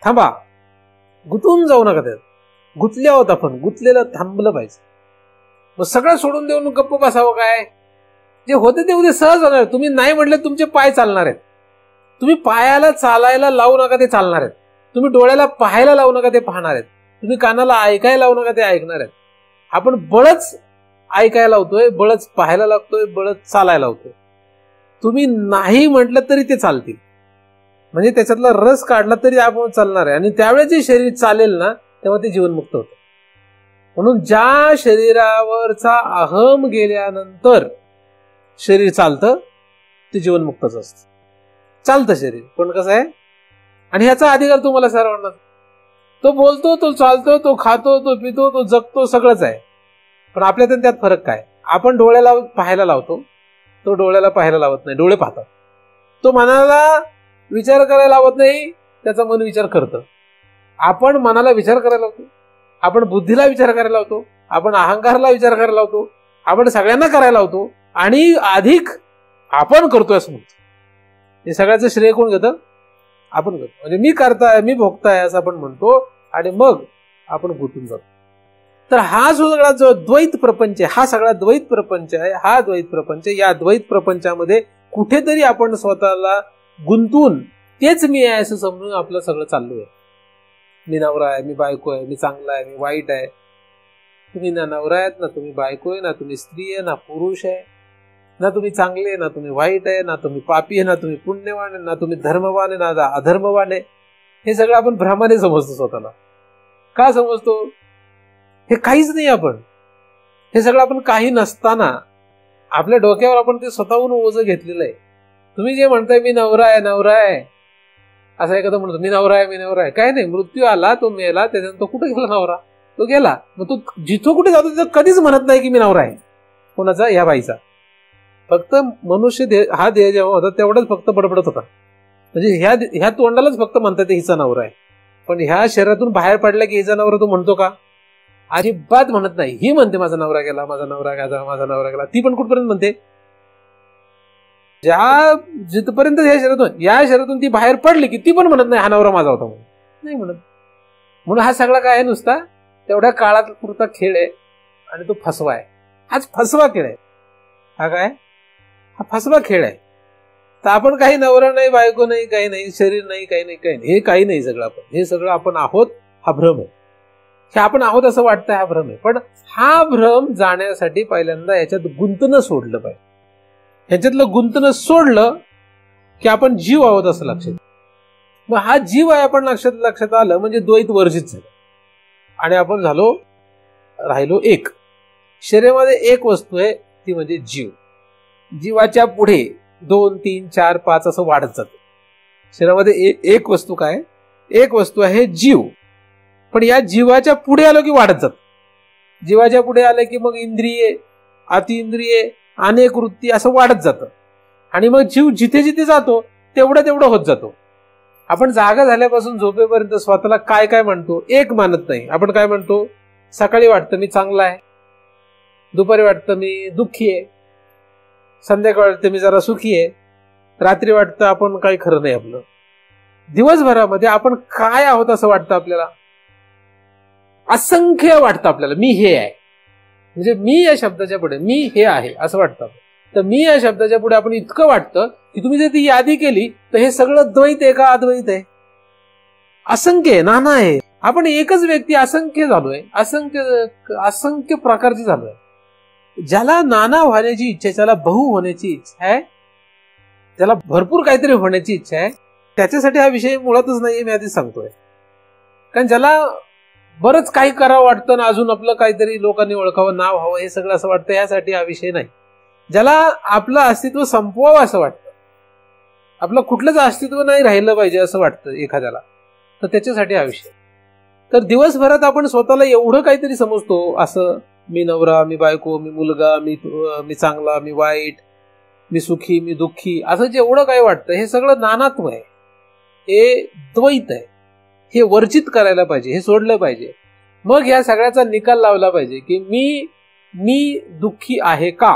थांबा, गुंतून जाऊ नका त्यात. गुंतले आहोत आपण, गुंतलेलं थांबलं पाहिजे. मग सगळं सोडून देऊन गप्प बसावं काय? जे होते ते उद्या सहज होणार. तुम्ही नाही म्हटलं तुमचे पाय चालणार आहेत. तुम्ही पायाला चालायला लावू नका, ते चालणार आहेत. तुम्ही डोळ्याला पाहायला लावू नका, ते पाहणार आहेत. तुम्ही कानाला ऐकायला लावू नका, ते ऐकणार आहेत. आपण बळच ऐकायला लावतोय, बळच पाहायला लागतोय, बळच चालायला लावतोय. तुम्ही नाही म्हटलं तरी ते चालतील, म्हणजे त्याच्यातला रस काढला तरी आपण चालणार आहे. आणि त्यावेळेस जे शरीर चालेल ना, तेव्हा ते जीवनमुक्त होतं. म्हणून ज्या शरीरावरचा अहम गेल्यानंतर शरीर चालतं ते जीवनमुक्तच असतं. चालतं शरीर, पण कसं आहे? आणि ह्याचा अधिकार तुम्हाला सर्वांना. तो बोलतो, तो चालतो, तो खातो, तो पितो, तो जगतो, सगळंच आहे. पण आपल्यात त्यात फरक काय? आपण डोळ्याला पाहायला लावतो, तो डोळ्याला पाहायला लावत नाही, डोळे पाहतात. तो मनाला विचार करायला लावत नाही, त्याचा मन विचार करतं. आपण मनाला विचार करायला लावतो, आपण बुद्धीला विचार करायला लावतो, आपण अहंकाराला विचार करायला लावतो, आपण सगळ्यांना करायला लावतो आणि अधिक आपण करतोय असं म्हणतो. हे सगळ्याचं श्रेय कोण घेतं? आपण करतो. म्हणजे मी करताय, मी भोगताय असं आपण म्हणतो आणि मग आपण गुंतून जातो. तर हा सगळा जो द्वैत प्रपंच आहे, हा सगळा द्वैत प्रपंच आहे. हा द्वैत प्रपंच, या द्वैत प्रपंचामध्ये कुठेतरी आपण स्वतःला गुंतून तेच मी आहे असं समजून आपलं सगळं चालू आहे. मी नवरा आहे, मी बायको आहे, मी चांगला आहे, मी वाईट आहे. तुम्ही ना नवरा आहेत, ना तुम्ही बायको आहे, ना तुम्ही स्त्री आहे, ना पुरुष आहे, ना तुम्ही चांगले आहे, ना तुम्ही वाईट आहे, ना तुम्ही पापी आहे, ना तुम्ही पुण्यवान आहे, ना तुम्ही धर्मवान आहे, ना अधर्मवान आहे. हे सगळं आपण भ्रमाने समजतो स्वतःला. का समजतो? हे काहीच नाही आपण. हे सगळं आपण काही नसताना आपल्या डोक्यावर आपण ते स्वतःहून ओझं घेतलेलं आहे. तुम्ही जे म्हणताय मी नवरा आहे, नवरा आहे, असं एखादं म्हणतो मी नवरा आहे, मी नवरा आहे. काय नाही, मृत्यू आला, तो मेला, त्याच्यानंतर कुठे गेला नवरा? तो गेला. मग तो जिथं कुठे जातो तिथं कधीच म्हणत नाही की मी नवरा आहे. कोणाचा? ह्या बाईचा. फक्त मनुष्य हा देह जेव्हा होता तेवढाच फक्त बडबडत होता. म्हणजे ह्या तोंडालाच फक्त म्हणतात हिचा नवरा आहे. पण ह्या शरीरातून बाहेर पडला की हिचा नवरा तो म्हणतो का? अजिबात म्हणत नाही. ही म्हणते माझा नवरा गेला, माझा नवरा गेला, माझा नवरा गेला. ती पण कुठपर्यंत म्हणते? जिथपर्यंत या शरीरातून ती बाहेर पडली की ती पण म्हणत नाही हा नवरा माझा होता म्हणून. नाही म्हणत. म्हणून हा सगळा काय आहे? नुसता तेवढ्या काळात पुरता खेळ आहे आणि तो फसवा आहे. हाच फसवा खेळ आहे. हा काय? हा फसवा खेळ आहे. तर आपण काही नवरा नाही, बायको नाही, काही नाही, शरीर नाही, काही नाही, काही नाही, हे काही नाही सगळं आपण. हे सगळं आपण आहोत, हा भ्रम आहे. हे आपण आहोत असं वाटतं, हा भ्रम आहे. पण हा भ्रम जाण्यासाठी पहिल्यांदा याच्यात गुंतणं सोडलं पाहिजे. ह्याच्यातलं गुंतणं सोडलं की आपण जीव आहोत असं लक्षात. मग हा जीव आहे आपण लक्षात आलं म्हणजे द्वैत वर्जित झालं आणि आपण राहिलो एक. शरीरामध्ये एक वस्तू आहे ती म्हणजे जीव. जीवाच्या पुढे 2, 3, 4, 5 असं वाढत जातं. शरीरामध्ये एक वस्तू काय? एक वस्तू आहे जीव. पण या जीवाच्या पुढे आलो की वाढत जात. जीवाच्या पुढे आलं की मग इंद्रिये, अतिइंद्रिये, अनेक वृत्ती असं वाढत जातं. आणि मग जीव जिथे जिथे जातो तेवढं होत जातो. आपण जागा झाल्यापासून झोपेपर्यंत स्वतःला काय काय म्हणतो? एक मानत नाही. आपण काय म्हणतो? सकाळी वाटतं मी चांगला आहे, दुपारी वाटतं मी दुःखी आहे, संध्याकाळी वाटतं मी जरा सुखी आहे, रात्री वाटतं आपण काही खरं नाही आपलं. दिवसभरामध्ये आपण काय आहोत असं वाटतं आपल्याला? असंख्य वाटतं आपल्याला मी हे आहे. म्हणजे मी या शब्दाच्या पुढे मी हे आहे असं वाटतं. तर मी या शब्दाच्या पुढे आपण इतकं वाटतं की तुम्ही जर ती यादी केली तर हे सगळं द्वैत आहे का अद्वैत आहे? असंख्य आहे, नाना आहे. आपण एकच व्यक्ती असंख्य झालोय, असंख्य प्रकारची झालोय. ज्याला नाना होण्याची इच्छा आहे, ज्याला बहु होण्याची इच्छा आहे, ज्याला भरपूर काहीतरी होण्याची इच्छा आहे, त्याच्यासाठी हा विषय मुळातच नाहीये, मी आधीच सांगतोय. कारण ज्याला बरंच काही करावं वाटतं ना, अजून आपलं काहीतरी लोकांनी ओळखावं, नाव हवं, हे सगळं असं वाटतं, यासाठी हा विषय नाही. ज्याला आपलं अस्तित्व संपवावं असं वाटतं, आपलं कुठलंच अस्तित्व नाही राहिलं पाहिजे असं वाटतं एखाद्याला, तर त्याच्यासाठी हा विषय. तर दिवसभरात आपण स्वतःला एवढं काहीतरी समजतो, असं मी नवरा, मी बायको, मी मुलगा, मी चांगला, मी वाईट, मी सुखी, मी दुःखी, असं जेवढं काही वाटतं हे सगळं नानात्व आहे, हे द्वैत आहे. हे वर्जित करायला पाहिजे, हे सोडलं पाहिजे. मग या सगळ्याचा निकाल लावला पाहिजे की मी दुःखी आहे का,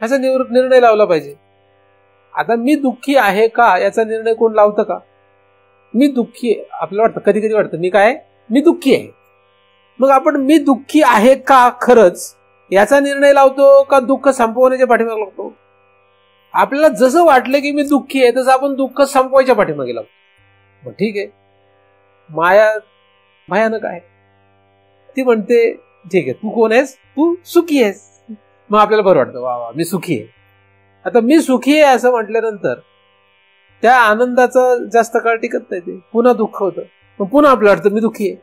ह्याचा निर्णय लावला पाहिजे. आता मी दुःखी आहे का याचा निर्णय कोण लावतं का? मी दुःखी आहे आपल्याला वाटतं, कधी कधी वाटतं मी दुःखी आहे. मग आपण मी दुःखी आहे का खरंच याचा निर्णय लावतो का दुःख संपवण्याच्या पाठीमागे लागतो? आपल्याला जसं वाटलं की मी दुःखी आहे तसं आपण दुःख संपवायच्या पाठीमागे लागतो. मग ठीक आहे, माया भयानक आहे. ती म्हणते ठीक आहे, तू कोण आहेस? तू सुखी आहेस. मग आपल्याला बरं वाटतं, वा वा मी सुखी आहे. आता मी सुखी आहे असं म्हटल्यानंतर त्या आनंदाचं जास्त काळ टिकत नाही, ते पुन्हा दुःख होतं. मग पुन्हा आपल्याला वाटतं मी दुःखी आहे,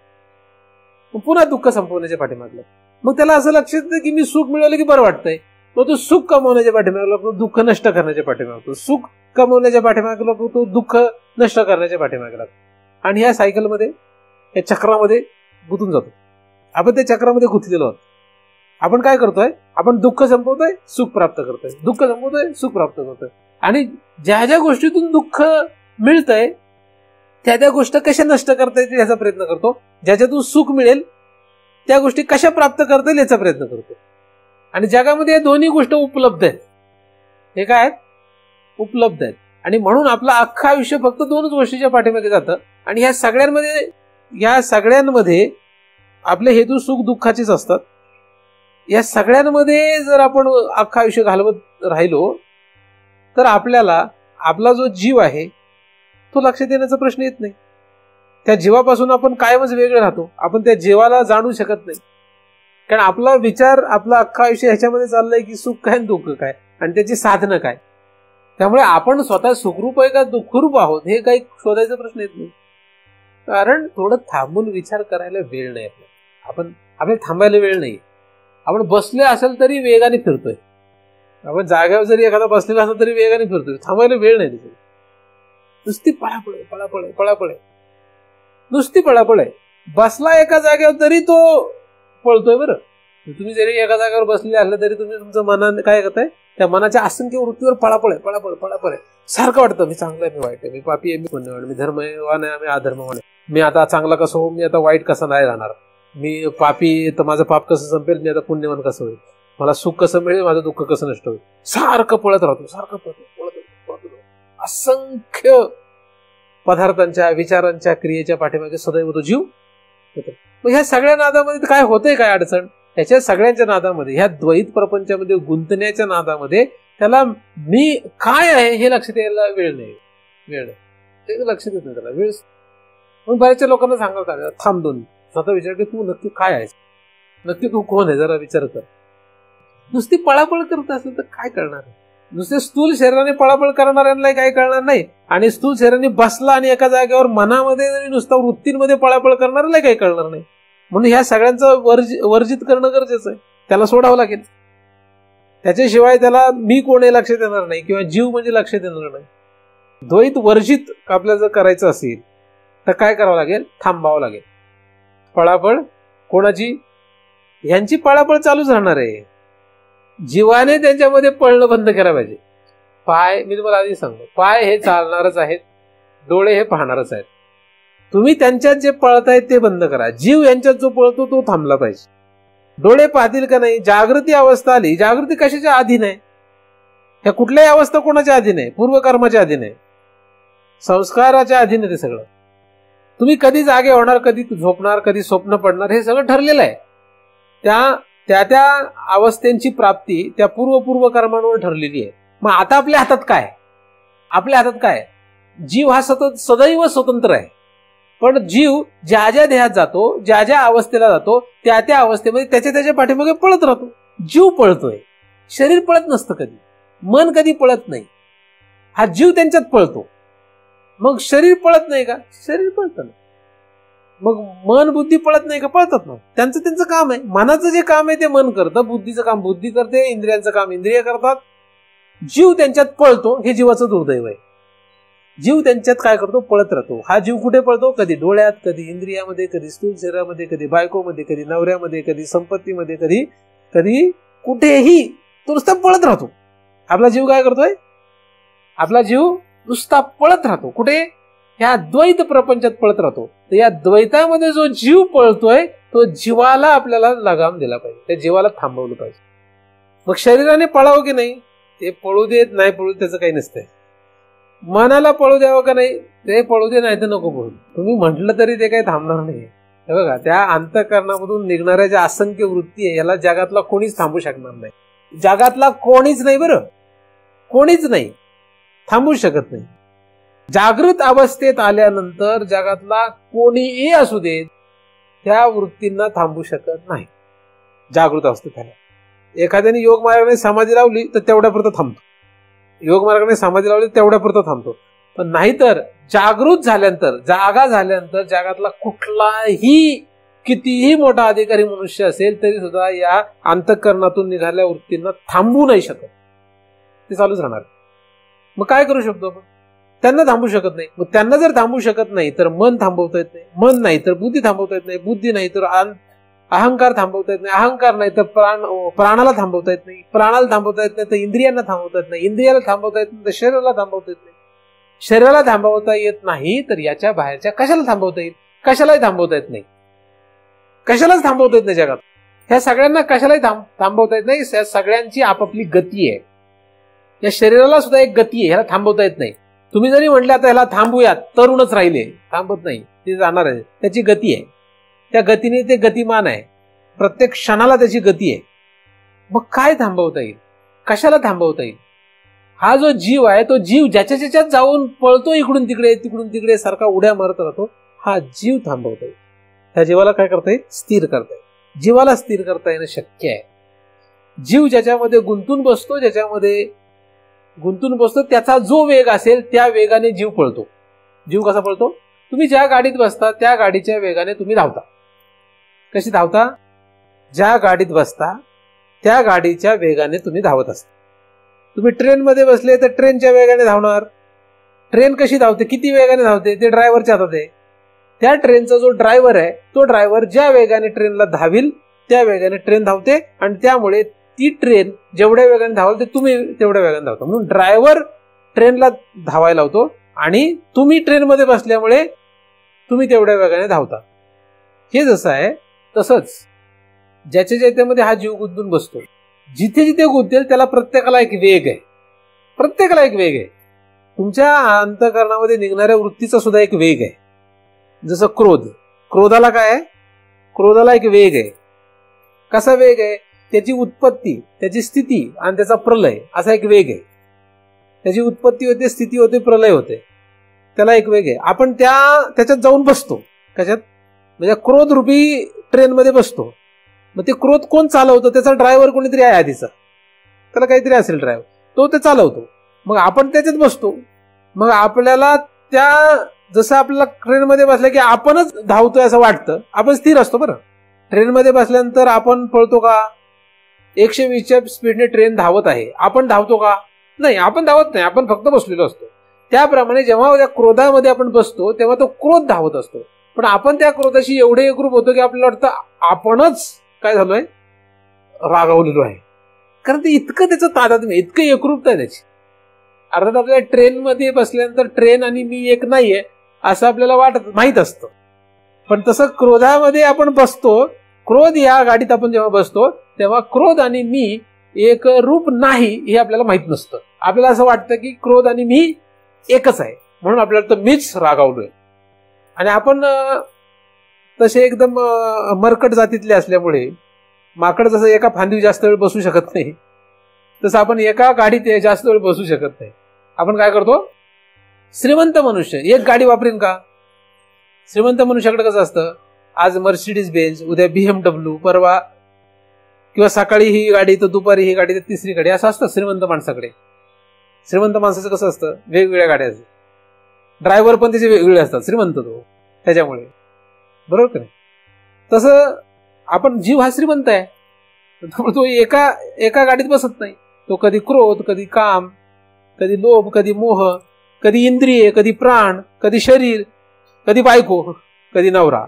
मग पुन्हा दुःख संपवण्याच्या पाठीमागलं. मग त्याला असं लक्षात येतं की मी सुख मिळवलं की बरं वाटतंय, मग तो सुख कमवण्याच्या पाठीमागे लागतो, दुःख नष्ट करण्याच्या पाठीमागे लागतो. सुख कमवण्याच्या पाठीमागे लागतो, तो दुःख नष्ट करण्याच्या पाठीमागे लागतो. आणि ह्या सायकलमध्ये, या चक्रामध्ये गुंतून जातो. आपण त्या चक्रामध्ये गुंतलेलो आहोत. आपण काय करतोय? आपण दुःख संपवतोय, सुख प्राप्त करतोय, दुःख संपवतोय, सुख प्राप्त करतोय. आणि ज्या ज्या गोष्टीतून दुःख मिळतंय त्या गोष्टी कशा नष्ट करता येतील याचा प्रयत्न करतो. ज्याच्यातून सुख मिळेल त्या गोष्टी कशा प्राप्त करता येईल याचा प्रयत्न करतो. आणि जगामध्ये या दोन्ही गोष्टी उपलब्ध आहेत. हे काय आहेत? उपलब्ध आहेत. आणि म्हणून आपलं अख्खं आयुष्य फक्त दोनच गोष्टीच्या पाठीमागे जातं. आणि ह्या सगळ्यांमध्ये आपले हेतू सुख दुःखाचेच असतात. या सगळ्यांमध्ये जर आपण अख्खं आयुष्य घालवत राहिलो तर आपल्याला आपला जो जीव आहे तो लक्षात येण्याचा प्रश्न येत नाही. त्या जीवापासून आपण कायमच वेगळे राहतो. आपण त्या जीवाला जाणू शकत नाही. कारण आपला विचार, आपलं अख्खं आयुष्य ह्याच्यामध्ये चाललंय की सुख काय दुःख काय आणि त्याची साधनं काय. त्यामुळे आपण स्वतः सुखरूप आहे का दुःखरूप आहोत हे काही शोधायचा प्रश्न येत नाही. कारण थोडं थांबून विचार करायला वेळ नाही आपल्याला थांबायला वेळ नाही. आपण बसले असेल तरी वेगाने फिरतोय. आपण जागेवर जरी एखादा बसलेला असेल तरी वेगाने फिरतोय. थांबायला वेळ नाही तिथे. नुसती पळापळ नुसती पळापळ आहे. बसला एका जागेवर तरी तो पळतोय. बरं, तुम्ही जरी एका जागेवर बसले असले तरी तुम्ही तुमचं मनाने काय करताय? त्या मनाच्या असंख्य वृत्तीवर पळापळ आहे. सारखं वाटतं मी चांगलं आहे, मी वाईट आहे, मी पापी आहे, मी पुण्यवान, मी धर्मवान आहे, मी अधर्मवान आहे, मी आता चांगला कसं होऊ, मी आता वाईट कसं नाही राहणार, मी पापी तर माझं पाप कसं संपेल, मी आता पुण्यवान कसं होईल, मला सुख कसं मिळेल, माझं दुःख कसं नष्ट होईल. सारखं पळत राहतो. असंख्य पदार्थांच्या, विचारांच्या, क्रियेच्या पाठीमागे सदैव तो जीव होतो. मग ह्या सगळ्या नादामध्ये काय होतंय, काय अडचण? त्याच्या सगळ्यांच्या नादामध्ये, ह्या द्वैत प्रपंचामध्ये गुंतण्याच्या नादामध्ये त्याला मी काय आहे हे लक्षात यायला वेळ नाही, ते लक्षात येत नाही त्याला वेळ. म्हणून बऱ्याचशा लोकांना सांगावं, थांब दोन, स्वतः विचार की तू नक्की काय आहेस, नक्की तू कोण आहे, जरा विचार कर. नुसती पळापळ करत असेल तर काय करणार? नुसते स्थूल शरीराने पळापळ करणाऱ्यांना काही कळणार नाही, आणि स्थूल शरीराने बसला आणि एका जागेवर मनामध्ये नुसता वृत्तींमध्ये पळापळ करणाऱ्याला काही कळणार नाही. म्हणून ह्या सगळ्यांचं वर्जित करणं गरजेचं आहे, त्याला सोडावं लागेल. त्याच्याशिवाय त्याला मी कोण हे लक्षात येणार नाही, किंवा जीव म्हणजे लक्षात येणार नाही. द्वैत वर्जित आपल्याला जर करायचं असेल तर काय करावं लागेल? थांबावं लागेल. पळापळ कोणाची? ह्यांची पळापळ चालूच राहणार आहे. जीवाने त्यांच्यामध्ये पळणं बंद केलं पाहिजे. पाय, मी तुम्हाला आधी सांगतो, पाय हे चालणारच आहेत, डोळे हे पाहणारच आहेत. तुम्ही त्यांच्यात जे पळतायत ते बंद करा. जीव यांच्यात जो पळतो तो थांबला पाहिजे. डोळे पाहतील का नाही? जागृती अवस्था आली. जागृती कशाच्या अधीन आहे? ह्या कुठल्याही अवस्था कोणाच्या अधीन आहे? पूर्वकर्माच्या अधीन आहे, संस्काराच्या अधीन आहे. ते सगळं तुम्ही कधी जागे होणार, कधी झोपणार, कधी स्वप्न पडणार, हे सगळं ठरलेलं आहे. त्या अवस्थेची प्राप्ती त्या पूर्व कर्मांवर ठरलेली आहे. मग आता आपल्या हातात काय? आपल्या हातात काय? जीव हा सदैव स्वतंत्र आहे. पण जीव ज्या ज्या देहात जातो, ज्या ज्या अवस्थेला जातो, त्या त्या अवस्थेमध्ये त्याच्या पाठीमागे पळत राहतो. जीव पळतोय, शरीर पळत नसतं कधी, मन कधी पळत नाही. हा जीव त्यांच्यात पळतो. मग शरीर पळत नाही का? शरीर पळतं ना. मग मन बुद्धी पळत नाही का? पळतात ना. त्यांचं काम आहे. मनाचं जे काम आहे ते मन करतं, बुद्धीचं काम बुद्धी करते, इंद्रियांचं काम इंद्रिय करतात. जीव त्यांच्यात पळतो, हे जीवाचं दुर्दैव आहे. जीव त्यांच्यात काय करतो? पळत राहतो. हा जीव कुठे पळतो? कधी डोळ्यात, कधी इंद्रियामध्ये, कधी स्थूल शरीरामध्ये, कधी बायकोमध्ये, कधी नवऱ्यामध्ये, कधी संपत्तीमध्ये, कधी कुठेही तो नुसता पळत राहतो. आपला जीव काय करतोय? आपला जीव नुसता पळत राहतो. कुठे? ह्या द्वैत प्रपंचात पळत राहतो. तर या द्वैतामध्ये जो जीव पळतोय तो जीवाला आपल्याला लगाम दिला पाहिजे, त्या जीवाला थांबवलं पाहिजे. मग शरीराने पळावं की नाही? ते पळू देत, नाही पळू देत, त्याचं काही नसतंय. मनाला पळू द्यावं का नाही? ते पळू दे, नाही तर नको पळू. तुम्ही म्हटलं तरी ते काही थांबणार नाही. हे बघा, त्या अंतःकरणामधून निघणाऱ्या ज्या असंख्य वृत्ती आहे, याला जगातला कोणीच थांबू शकणार नाही. जगातला कोणीच नाही, बरं, कोणीच नाही, थांबू शकत नाही. जागृत अवस्थेत आल्यानंतर जगातला कोणीही असू दे, त्या वृत्तींना थांबू शकत नाही. जागृत अवस्थेत आल्या. एखाद्याने योग मार्गाने समाधी लावली तर तेवढ्यापुरतं थांबतो. योग मार्गाने समाधी लावली तेवढ्यापुरतं थांबतो. पण नाहीतर जागृत झाल्यानंतर, जागा झाल्यानंतर जगातला कुठलाही कितीही मोठा अधिकारी मनुष्य असेल तरी सुद्धा या अंतःकरणातून निघालेल्या वृत्तींना थांबवू नाही शकत. ते चालूच राहणार. मग काय करू शकतो आपण? त्यांना थांबू शकत नाही. मग त्यांना जर थांबू शकत नाही तर मन थांबवता येत नाही, मन नाही तर बुद्धी थांबवता येत नाही, बुद्धी नाही तर अहंकार थांबवता येत नाही, अहंकार नाही तर प्राणाला थांबवता येत नाही, प्राणाला थांबवता येत नाही तर इंद्रियांना थांबवता येत नाही, इंद्रियाला थांबवता येत नाही तर शरीराला थांबवता येत नाही, शरीराला थांबवता येत नाही तर याच्या बाहेरच्या कशाला थांबवता येईल? कशालाही थांबवता येत नाही. कशालाच थांबवता येत नाही जगात. ह्या सगळ्यांना कशालाही थांबवता येत नाही. या सगळ्यांची आपापली गती आहे. या शरीराला सुद्धा एक गती आहे, ह्याला थांबवता येत नाही. तुम्ही जरी म्हटले आता ह्याला थांबूयात, तरुणच राहिले, थांबत नाही, ते जाणार आहे. त्याची गती आहे, त्या गतीने ते गतिमान आहे. प्रत्येक क्षणाला त्याची गती आहे. मग काय थांबवता येईल? कशाला थांबवता येईल? हा जो जीव आहे, तो जीव ज्याच्यात जाऊन पळतो इकडून तिकडे सारखा उड्या मारत राहतो, हा जीव थांबवता येईल. त्या जीवाला काय करता येईल? स्थिर करता येईल. जीवाला स्थिर करता येणं शक्य आहे. जीव ज्याच्यामध्ये गुंतून बसतो त्याचा जो वेग असेल त्या वेगाने जीव पळतो. जीव कसा पळतो? तुम्ही ज्या गाडीत बसता त्या गाडीच्या वेगाने तुम्ही धावता. कशी धावता? ज्या गाडीत बसता त्या गाडीच्या वेगाने तुम्ही धावत असता. तुम्ही ट्रेनमध्ये बसले तर ट्रेनच्या वेगाने धावणार. ट्रेन कशी धावते, किती वेगाने धावते, ते ड्रायव्हरच्या हातात आहे. त्या ट्रेनचा जो ड्रायव्हर आहे, तो ड्रायव्हर ज्या वेगाने ट्रेनला धावील त्या वेगाने ट्रेन धावते, आणि त्यामुळे ती ट्रेन जेवढ्या वेगाने धावल ते तुम्ही तेवढ्या वेगाने धावता. म्हणून ड्रायव्हर ट्रेनला धावायला लावतो आणि तुम्ही ट्रेनमध्ये बसल्यामुळे तुम्ही तेवढ्या वेगाने धावता. हे जसं आहे तसंच ज्याच्यामध्ये हा जीव गुंतून बसतो, जिथे जिथे गुंतेल त्याला प्रत्येकाला एक वेग आहे. प्रत्येकाला एक वेग आहे. तुमच्या अंतःकरणामध्ये निघणाऱ्या वृत्तीचा सुद्धा एक वेग आहे. जसं क्रोधाला काय आहे? क्रोधाला एक वेग आहे. कसा वेग आहे? त्याची उत्पत्ती, त्याची स्थिती आणि त्याचा प्रलय असा एक वेग आहे. त्याची उत्पत्ती होते, स्थिती होते, प्रलय होते, त्याला एक वेग आहे. आपण त्याच्यात जाऊन बसतो. कशात? म्हणजे क्रोध रूपी ट्रेनमध्ये बसतो. मग ते क्रोध कोण चालवतं? त्याचा ड्रायव्हर कोणीतरी आहे आधीचा, त्याला काहीतरी असेल ड्रायव्हर, तो ते चालवतो. मग आपण त्याच्यात बसतो. मग आपल्याला जसं आपल्याला ट्रेनमध्ये बसलं की आपणच धावतोय असं वाटतं. आपण स्थिर असतो. बरं, ट्रेनमध्ये बसल्यानंतर आपण पळतो का? 120च्या स्पीडने ट्रेन धावत आहे, आपण धावतो का? नाही, आपण धावत नाही, आपण फक्त बसलेलो असतो. त्याप्रमाणे जेव्हा त्या क्रोधामध्ये आपण बसतो तेव्हा तो क्रोध धावत असतो. पण आपण त्या क्रोधाशी एवढे एकरूप होतो की आपल्याला वाटतं आपणच काय झालोय? रागावलेलो आहे. कारण ते इतकं त्याचं तादात्म्य, इतकं एकरूपता आहे त्याची. अर्थात आपल्याला ट्रेनमध्ये बसल्यानंतर ट्रेन आणि मी एक नाहीये असं आपल्याला माहित असतं. पण तसं क्रोधामध्ये आपण बसतो. क्रोध या गाडीत आपण जेव्हा बसतो तेव्हा क्रोध आणि मी एक रूप नाही हे आपल्याला माहित नसतं. आपल्याला असं वाटतं की क्रोध आणि मी एकच आहे, म्हणून आपल्याला तर मीच रागावलोय. आणि आपण तसे एकदम मरकट जातीतले असल्यामुळे माकड जसं एका फांदीवर जास्त वेळ बसू शकत नाही, तसं आपण एका गाडीत जास्त वेळ बसू शकत नाही. आपण काय करतो? श्रीमंत मनुष्य एक गाडी वापरीन का? श्रीमंत मनुष्याकडे कसं असतं? आज मर्सिडीज बेंज, उद्या BMW, परवा किंवा सकाळी ही गाडी तर दुपारी ही गाडी तर तिसरी गाडी, असं असतं श्रीमंत माणसाकडे. श्रीमंत माणसाचं कसं असतं? वेगवेगळ्या गाड्या असतात, ड्रायव्हर पण त्याचे वेगवेगळे असतात, श्रीमंत तो त्याच्यामुळे. बरोबर का नाही? तसं आपण जीव हा श्रीमंत आहे, तो एका गाडीत बसत नाही. तो कधी क्रोध, कधी काम, कधी लोभ, कधी मोह, कधी इंद्रिय, कधी प्राण, कधी शरीर, कधी बायको, कधी नवरा,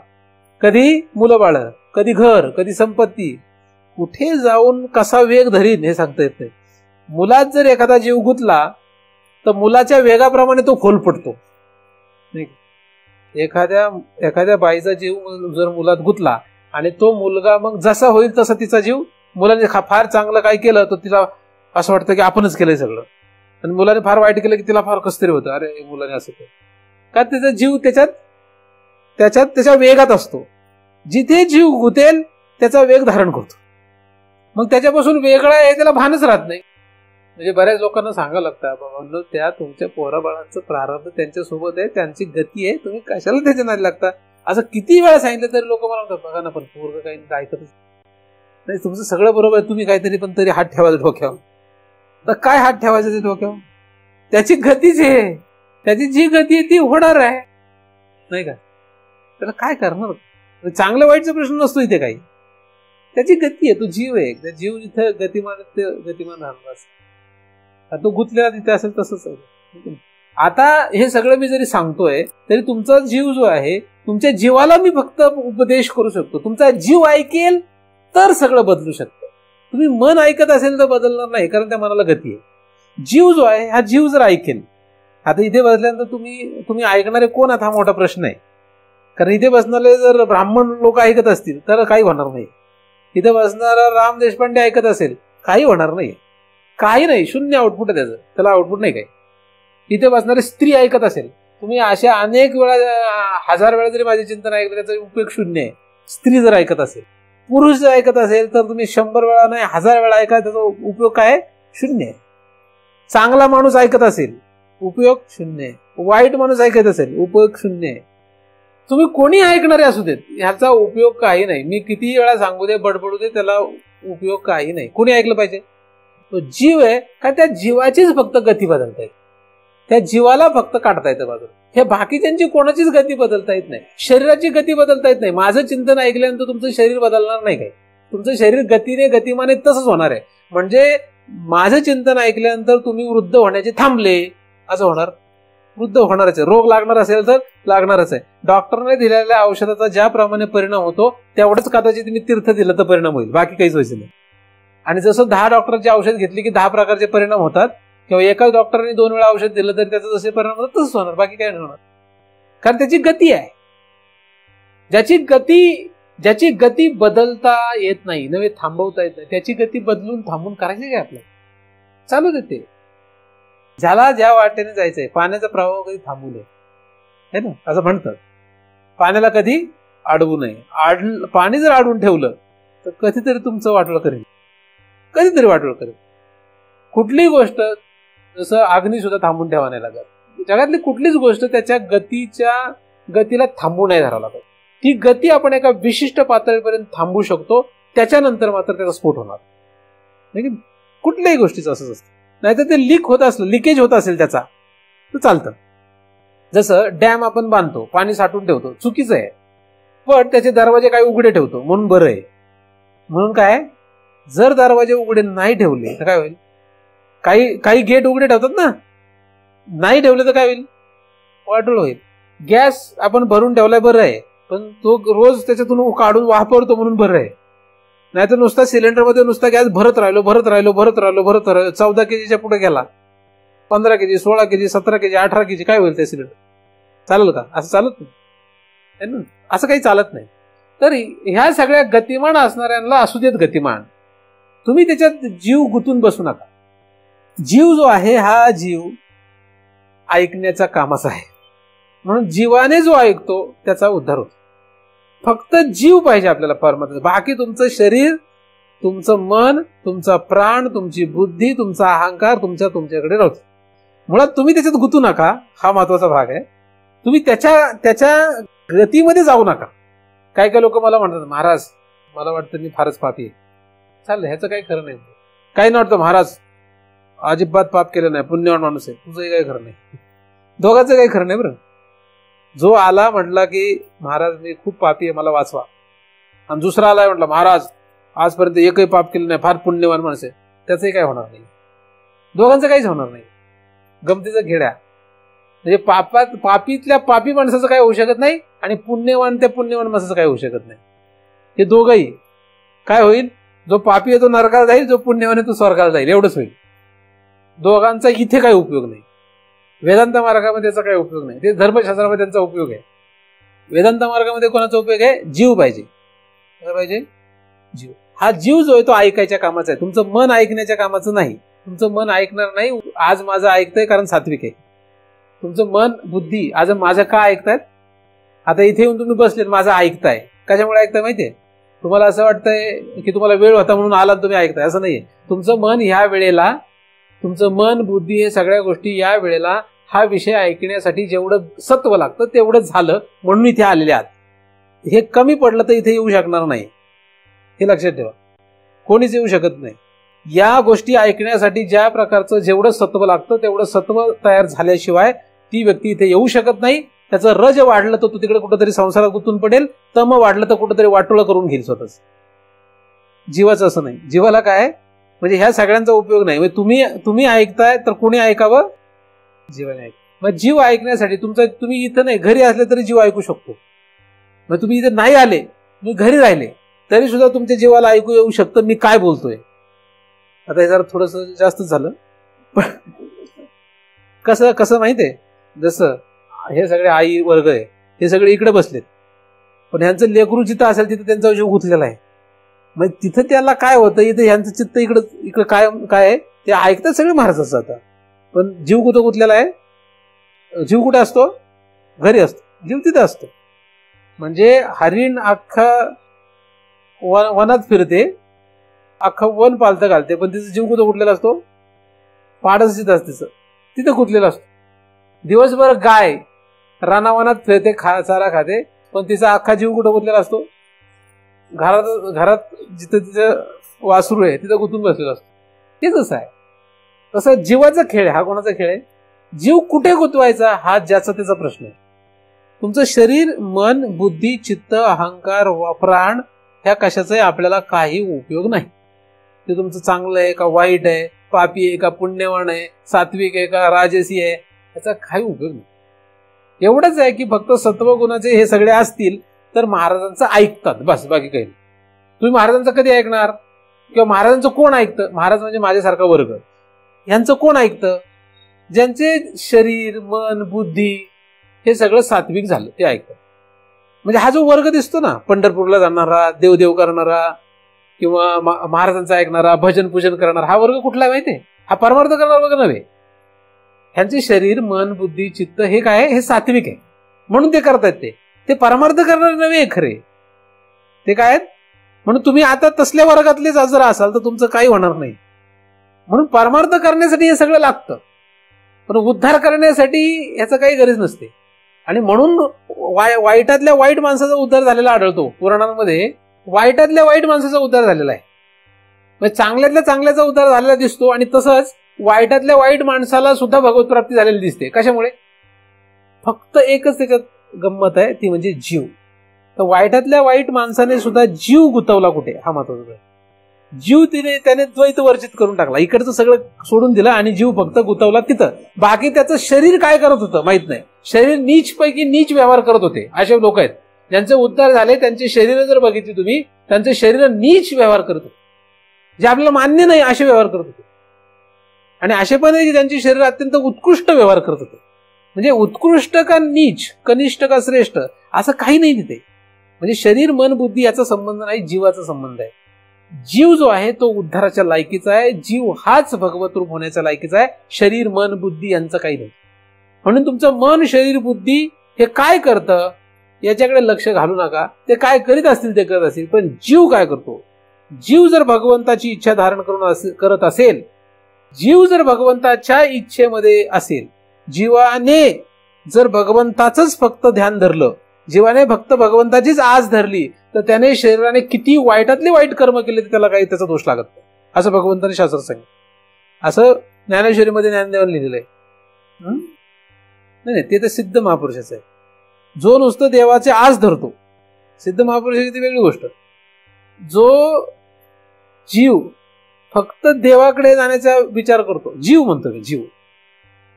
कधी मुलं बाळ, कधी घर, कधी संपत्ती, कुठे जाऊन कसा वेग धरीन हे सांगता येत नाही. मुलात जर एखादा जीव गुंतला तर मुलाच्या वेगाप्रमाणे तो खोल पडतो. एखाद्या बाईचा जीव जर मुलात गुंतला आणि तो मुलगा मग जसा होईल तसा तिचा जीव, मुलाने फार चांगलं काय केलं तर तिला असं वाटतं की आपणच केलंय सगळं, आणि मुलाने फार वाईट केलं की तिला फार कसं तरी होतं, अरे मुलाने असं केलं. का? त्याचा जीव त्याच्या वेगात असतो. जिथे जीव गुंतेल त्याचा वेग धारण करतो. मग त्याच्यापासून वेगळा आहे त्याला भानच राहत नाही. म्हणजे बऱ्याच लोकांना सांगावं लागतं, बाबा त्या तुमच्या पोराबाळांचं प्रारब्ध त्यांच्यासोबत आहे, त्यांची गती आहे, तुम्ही कशाला त्याच्या नादी लागता. असं किती वेळा सांगितलं तरी लोक मला म्हणतात, बघा ना पण पोरगं काही ऐकतच नाही. तुमचं सगळं बरोबर आहे, तुम्ही काहीतरी पण तरी हात ठेवायचं डोक्यावर. तर काय हात ठेवायचं ते डोक्यावर? त्याची गतीच आहे, त्याची जी गती आहे ती होणार आहे, नाही का? त्याला काय करणार? चांगलं वाईटचा प्रश्न नसतो इथे काही. त्याची गती आहे, तो जीव आहे. त्या जीव जिथे गतिमान राहणार असतो, तो गुंतलेला तिथे असेल तसंच आहे. आता हे सगळं मी जरी सांगतोय तरी तुमचा जीव जो आहे, तुमच्या जीवाला मी फक्त उपदेश करू शकतो. तुमचा जीव ऐकेल तर सगळं बदलू शकतं. तुम्ही मन ऐकत असेल तर बदलणार नाही, कारण त्या मनाला गती आहे. जीव जो आहे हा जीव जर ऐकेल, आता इथे बसल्यानंतर तुम्ही ऐकणारे कोण आता हा मोठा प्रश्न आहे. कारण इथे बसणारे जर ब्राह्मण लोक ऐकत असतील तर काही होणार नाही. इथे बसणारा राम देशपांडे ऐकत असेल काही होणार नाही, काही नाही, शून्य आउटपुट आहे त्याला आउटपुट नाही काही. इथे बसणारी स्त्री ऐकत असेल, तुम्ही अशा अनेक वेळा 1000 वेळा जरी माझे चिंतन ऐकलं त्याचा उपयोग शून्य आहे. स्त्री जर ऐकत असेल, पुरुष जर ऐकत असेल तर तुम्ही 100 वेळा नाही 1000 वेळा ऐका, त्याचा उपयोग काय? शून्य आहे. चांगला माणूस ऐकत असेल उपयोग शून्य आहे, वाईट माणूस ऐकत असेल उपयोग शून्य आहे. तुम्ही कोणी ऐकणारे असू देत ह्याचा उपयोग काही नाही. मी किती वेळा सांगू दे, बडबडू दे, त्याला उपयोग काही नाही. कोणी ऐकलं पाहिजे? तो जीव आहे का? त्या जीवाचीच फक्त गती बदलता येते, त्या जीवाला फक्त काढता येतं बाजूला. हे बाकीच्यांची कोणाचीच गती बदलता येत नाही, शरीराची गती बदलता येत नाही. माझं चिंतन ऐकल्यानंतर तुमचं शरीर बदलणार नाही काही, तुमचं शरीर गतीने गतिमाने तसंच होणार आहे. म्हणजे माझं चिंतन ऐकल्यानंतर तुम्ही वृद्ध होण्याचे थांबले असं होणार, वृद्ध होणारच आहे. रोग लागणार असेल तर लागणारच आहे. डॉक्टरने दिलेल्या औषधाचा ज्याप्रमाणे परिणाम होतो तेवढंच कदाचित मी तीर्थ दिलं तर परिणाम होईल, बाकी काहीच व्हायचं नाही. आणि जसं 10 डॉक्टरचे औषध घेतली की 10 प्रकारचे परिणाम होतात, किंवा एकाच डॉक्टरने 2 वेळा औषध दिलं तरी त्याचे जसे परिणाम होतात तसंच होणार, बाकी काय नाही होणार. कारण त्याची गती आहे. ज्याची गती बदलता येत नाही, नव्हे थांबवता येत नाही, त्याची गती बदलून थांबून करायची काय आपल्याला? चालू देते. ज्याला ज्या वाटेने जायचंय, पाण्याचा प्रवाह कधी थांबू नये, है ना, असं म्हणतात. पाण्याला कधी अडवू नये. पाणी जर अडवून ठेवलं तर कधीतरी तुमचं वाटोळं करेल, कधीतरी वाटोळं करेल. कुठलीही गोष्ट, जसं अग्नी सुद्धा थांबून ठेवा नाही लागत. जगातली कुठलीच गोष्ट त्याच्या गतीला थांबू नाही धरावं लागत. ती गती आपण एका विशिष्ट पातळीपर्यंत थांबू शकतो, त्याच्यानंतर मात्र त्याचा स्फोट होणार. कुठल्याही गोष्टीचं असंच असतं. नाहीतर ते लिकेज होत असेल त्याचा तर चालतं. जसं डॅम आपण बांधतो, पाणी साठवून ठेवतो, चुकीचं आहे. पण त्याचे दरवाजे काही उघडे ठेवतो म्हणून बरं आहे. म्हणून काय, जर दरवाजे उघडे नाही ठेवले तर काय होईल? काही गेट उघडे ठेवतात ना, नाही ठेवले तर काय होईल? वाटोळ होईल. गॅस आपण भरून ठेवलाय बरं आहे, पण तो रोज त्याच्यातून काढून वापरतो म्हणून बरं आहे. नाहीतर नुसता सिलेंडरमध्ये नुसता गॅस भरत राहिलो 14 kgच्या पुढे गेला, 15 kg, 16 kg, 17 kg, 18 kg, काय होईल ते सिलेंडर? चालेल का? असं चालत नाही, असं काही चालत नाही. तर ह्या सगळ्या गतिमान असणाऱ्यांना असू देत गतिमान, तुम्ही त्याच्यात जीव गुंतून बसू नका. जीव जो आहे हा जीव ऐकण्याच्या कामाचा आहे. म्हणून जीवाने जो ऐकतो त्याचा उद्धार होतो. फक्त जीव पाहिजे आपल्याला परमात्मा. बाकी तुमचं शरीर, तुमचं मन, तुमचा प्राण, तुमची बुद्धी, तुमचा अहंकार तुमच्याकडे राहतो. मुळात तुम्ही त्याच्यात गुंतू नका, हा महत्वाचा भाग आहे. तुम्ही त्याच्या गतीमध्ये जाऊ नका. काही लोक मला म्हणतात, महाराज मला वाटतं मी फारच पापी आहे. चालेल, ह्याचं काही खरं नाही. काही नाही वाटतं महाराज अजिबात पाप केलं नाही, पुण्यवान माणूस आहे, तुझंही काही खरं नाही. दोघांचं काही खरं नाही बरं. जो आला म्हटला की महाराज मी खूप पापी आहे, मला वाचवा, आणि दुसरा आलाय म्हटला महाराज आजपर्यंत एकही पाप केलं नाही, फार पुण्यवान माणूस आहे, त्याचंही काही होणार नाही. दोघांचं काहीच होणार नाही. गमतीचं घेड्या म्हणजे पापीतल्या पापी माणसाचं काही होऊ शकत नाही, आणि पुण्यवान माणसाचं काही होऊ शकत नाही. हे दोघंही काय होईल? जो पापी आहे तो नरकाला जाईल, जो पुण्यवान आहे तो स्वर्गाला जाईल, एवढंच होईल. दोघांचा इथे काही उपयोग नाही. वेदांत मार्गामध्ये त्याचा काही उपयोग नाही. ते धर्मशास्त्रामध्ये त्यांचा उपयोग आहे. वेदांत मार्गामध्ये कोणाचा उपयोग आहे? जीव पाहिजे. काय पाहिजे? जीव. हा जीव जो आहे तो ऐकायच्या कामाचा आहे. तुमचं मन ऐकण्याच्या कामाचं नाही. तुमचं मन ऐकणार नाही. आज माझं ऐकतंय कारण सात्विक आहे. तुमचं मन बुद्धी आज माझं का ऐकतायत? आता इथे येऊन तुम्ही बसले माझं ऐकताय. कशामुळे ऐकताय माहितीये? तुम्हाला असं वाटतंय की तुम्हाला वेळ होता म्हणून आलात तुम्ही ऐकताय, असं नाहीये. तुमचं मन ह्या वेळेला, तुमचं मन बुद्धी हे सगळ्या गोष्टी या वेळेला हा विषय ऐकण्यासाठी जेवढं सत्व लागतं तेवढं झालं म्हणून इथे आलेले आहात. हे कमी पडलं तर इथे येऊ शकणार नाही, हे लक्षात ठेवा. कोणीच येऊ शकत नाही. या गोष्टी ऐकण्यासाठी ज्या प्रकारचं जेवढं सत्व लागतं तेवढं सत्व तयार झाल्याशिवाय ती व्यक्ती इथे येऊ शकत नाही. त्याचं रज वाढलं तर तो तिकडे कुठेतरी संसारात गुंतून पडेल, तम वाढलं तर कुठेतरी वाटोळं करून घेईल स्वतःच. जीवाचं असं नाही. जीवाला काय म्हणजे ह्या सगळ्यांचा उपयोग नाही. तुम्ही ऐकताय तर कोणी ऐकावं? जीवाने ऐक. मग जीव ऐकण्यासाठी तुम्ही इथं नाही, घरी असले तरी जीव ऐकू शकतो. मग तुम्ही इथे नाही आले, तुम्ही घरी राहिले तरी सुद्धा तुमच्या जीवाला ऐकू येऊ शकतं मी काय बोलतोय. आता हे जरा थोडस जास्त झालं, पण कसं माहितीये, जसं हे सगळे आई वर्ग आहे, हे सगळे इकडे बसलेत, पण ह्यांचं लेकरू जिथं असेल तिथं त्यांचा जीव गुंतलेला आहे. मग तिथं त्याला काय होतं, इथं ह्यांचं चित्त इकडं काय आहे ते ऐकतात सगळे महाराजांचं. आता पण जीव कुठं गुंतलेला आहे? जीव कुठे असतो? घरी असतो. जीव तिथे असतो. म्हणजे हरिण अख्खं वनात फिरते, अख्खं वन पालतं घालते, पण तिचा जीव कुठं गुंतलेला असतो? पाडच तिथं असते, तिथं गुंतलेला असतो. दिवसभर गाय रानावनात फिरते, चारा खाते, पण तिचा अख्खा जीव कुठं गुंतलेला असतो? घरात जिथं तिचं वासरू आहे तिथं गुंतून बसलेला असतो. तेच असं आहे. तसं जीवाचा खेळ आहे. हा कोणाचा खेळ आहे? जीव कुठे गुंतवायचा हा ज्याचा त्याचा प्रश्न आहे. तुमचं शरीर, मन, बुद्धी, चित्त, अहंकार, प्राण ह्या कशाचाही आपल्याला काही उपयोग नाही. ते तुमचं चांगलं आहे का वाईट आहे, पापी आहे का पुण्यवान आहे, सात्विक आहे का राजसी आहे, याचा काही उपयोग नाही. एवढंच आहे की फक्त सत्वगुणाचे हे सगळे असतील तर महाराजांचं ऐकतात, बस, बाकी काही नाही. तुम्ही महाराजांचं कधी ऐकणार? किंवा महाराजांचं कोण ऐकतं? महाराज म्हणजे माझ्यासारखा वर्ग. यांचं कोण ऐकतं? ज्यांचे शरीर, मन, बुद्धी हे सगळं सात्विक झालं ते ऐकतं. म्हणजे हा जो वर्ग दिसतो ना, पंढरपूरला जाणारा, देवदेव करणारा किंवा महाराजांचा ऐकणारा, भजन पूजन करणारा, हा वर्ग कुठला आहे माहितीये? हा परमार्थ करणारा वर्ग नव्हे. ह्यांचे शरीर, मन, बुद्धी, चित्त हे काय? हे सात्विक आहे म्हणून ते करतायत. ते परमार्थ करणारे नव्हे खरे. ते काय आहेत? म्हणून तुम्ही आता तसल्या वर्गातलेच जर असाल तर तुमचं काही होणार नाही. म्हणून परमार्थ करण्यासाठी हे सगळं लागतं, पण उद्धार करण्यासाठी याचं काही गरज नसते. आणि म्हणून वाईटातल्या वाईट माणसाचा उद्धार झालेला आढळतो पुराणांमध्ये. वाईटातल्या वाईट माणसाचा उद्धार झालेला आहे, म्हणजे चांगल्यातल्या चांगल्याचा उद्धार झालेला दिसतो. आणि तसंच वाईटातल्या वाईट माणसाला सुद्धा भगवत प्राप्ती झालेली दिसते. कशामुळे? फक्त एकच त्याच्यात गंमत आहे, ती म्हणजे जीव. तर वाईटातल्या वाईट माणसाने सुद्धा जीव गुंतवला कुठे, हा महत्वाचा. जीव त्याने द्वैत वर्जित करून टाकला, इकडचं सगळं सोडून दिलं आणि जीव फक्त गुंतवला तिथं. बाकी त्याचं शरीर काय करत होतं माहित नाही. शरीर नीच पैकी नीच व्यवहार करत होते. असे लोक आहेत ज्यांचे उद्धार झाले, त्यांची शरीर जर बघितली तुम्ही, त्यांचे शरीर नीच व्यवहार करत होते, जे आपल्याला मान्य नाही असे व्यवहार करत होते. आणि असे पण आहे की त्यांची शरीर अत्यंत उत्कृष्ट व्यवहार करत होते. म्हणजे उत्कृष्ट का नीच, कनिष्ठ का श्रेष्ठ असं काही नाही तिथे. म्हणजे शरीर मन बुद्धी याचा संबंध नाही, जीवाचा संबंध आहे. जीव जो आहे तो उद्धाराच्या लायकीचा आहे. जीव हाच भगवत रूप होण्याच्या लायकीचा आहे. शरीर मन बुद्धी यांचं काही नाही. म्हणून तुमचं मन शरीर बुद्धी हे काय करतं याच्याकडे लक्ष घालू नका. ते काय करीत असतील ते करत असतील, पण जीव काय करतो? जीव जर भगवंताची इच्छा धारण करून करत असेल, जीव जर भगवंताच्या इच्छेमध्ये असेल, जीवाने जर भगवंताचंच फक्त ध्यान धरलं, जीवाने फक्त भगवंताचीच आस धरली, तर त्याने शरीराने किती वाईटातले वाईट कर्म केले त्याला काही त्याचा दोष लागत नाही, असं भगवंताने शास्त्रात सांगितलं. असं ज्ञानेश्वरीमध्ये ज्ञानदेवाने लिहिलेलं आहे. नाही, ते तर सिद्ध महापुरुषाचं आहे. जो नुसतं देवाचे आस धरतो, सिद्ध महापुरुषाची ती वेगळी गोष्ट. जो जीव फक्त देवाकडे जाण्याचा विचार करतो, जीव म्हणतो मी, जीव.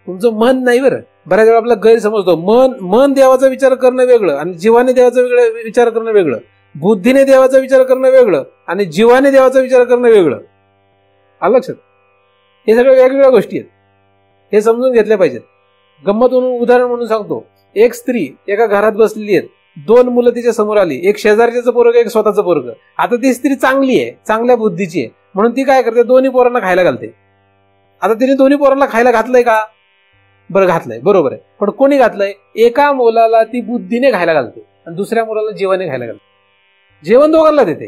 तुमचं मन नाही. बरं, बऱ्याच वेळा आपला गैरसमजतो. मन देवाचा विचार करणं वेगळं आणि जीवाने देवाचा विचार करणं वेगळं, बुद्धीने देवाचा विचार करणं वेगळं आणि जीवाने देवाचा विचार करणं वेगळं. आलं लक्षात? हे सगळ्या वेगवेगळ्या गोष्टी आहेत, हे समजून घेतल्या पाहिजेत. गंमत म्हणून उदाहरण म्हणून सांगतो. एक स्त्री एका घरात बसलेली आहे, 2 मुलं तिच्या समोर आली, एक शेजारच्याचं पोरग, एक स्वतःचं पोरग. आता ती स्त्री चांगली आहे, चांगल्या बुद्धीची आहे, म्हणून ती काय करते, दोन्ही पोरांना खायला घालते. आता तिने दोन्ही पोरांना खायला घातलंय का? बरं, घातलंय, बरोबर आहे. पण कोणी घातलंय? एका मुलाला ती बुद्धीने खायला घालते आणि दुसऱ्या मुलाला जीवाने खायला घालते. जेवण दोघांना देते.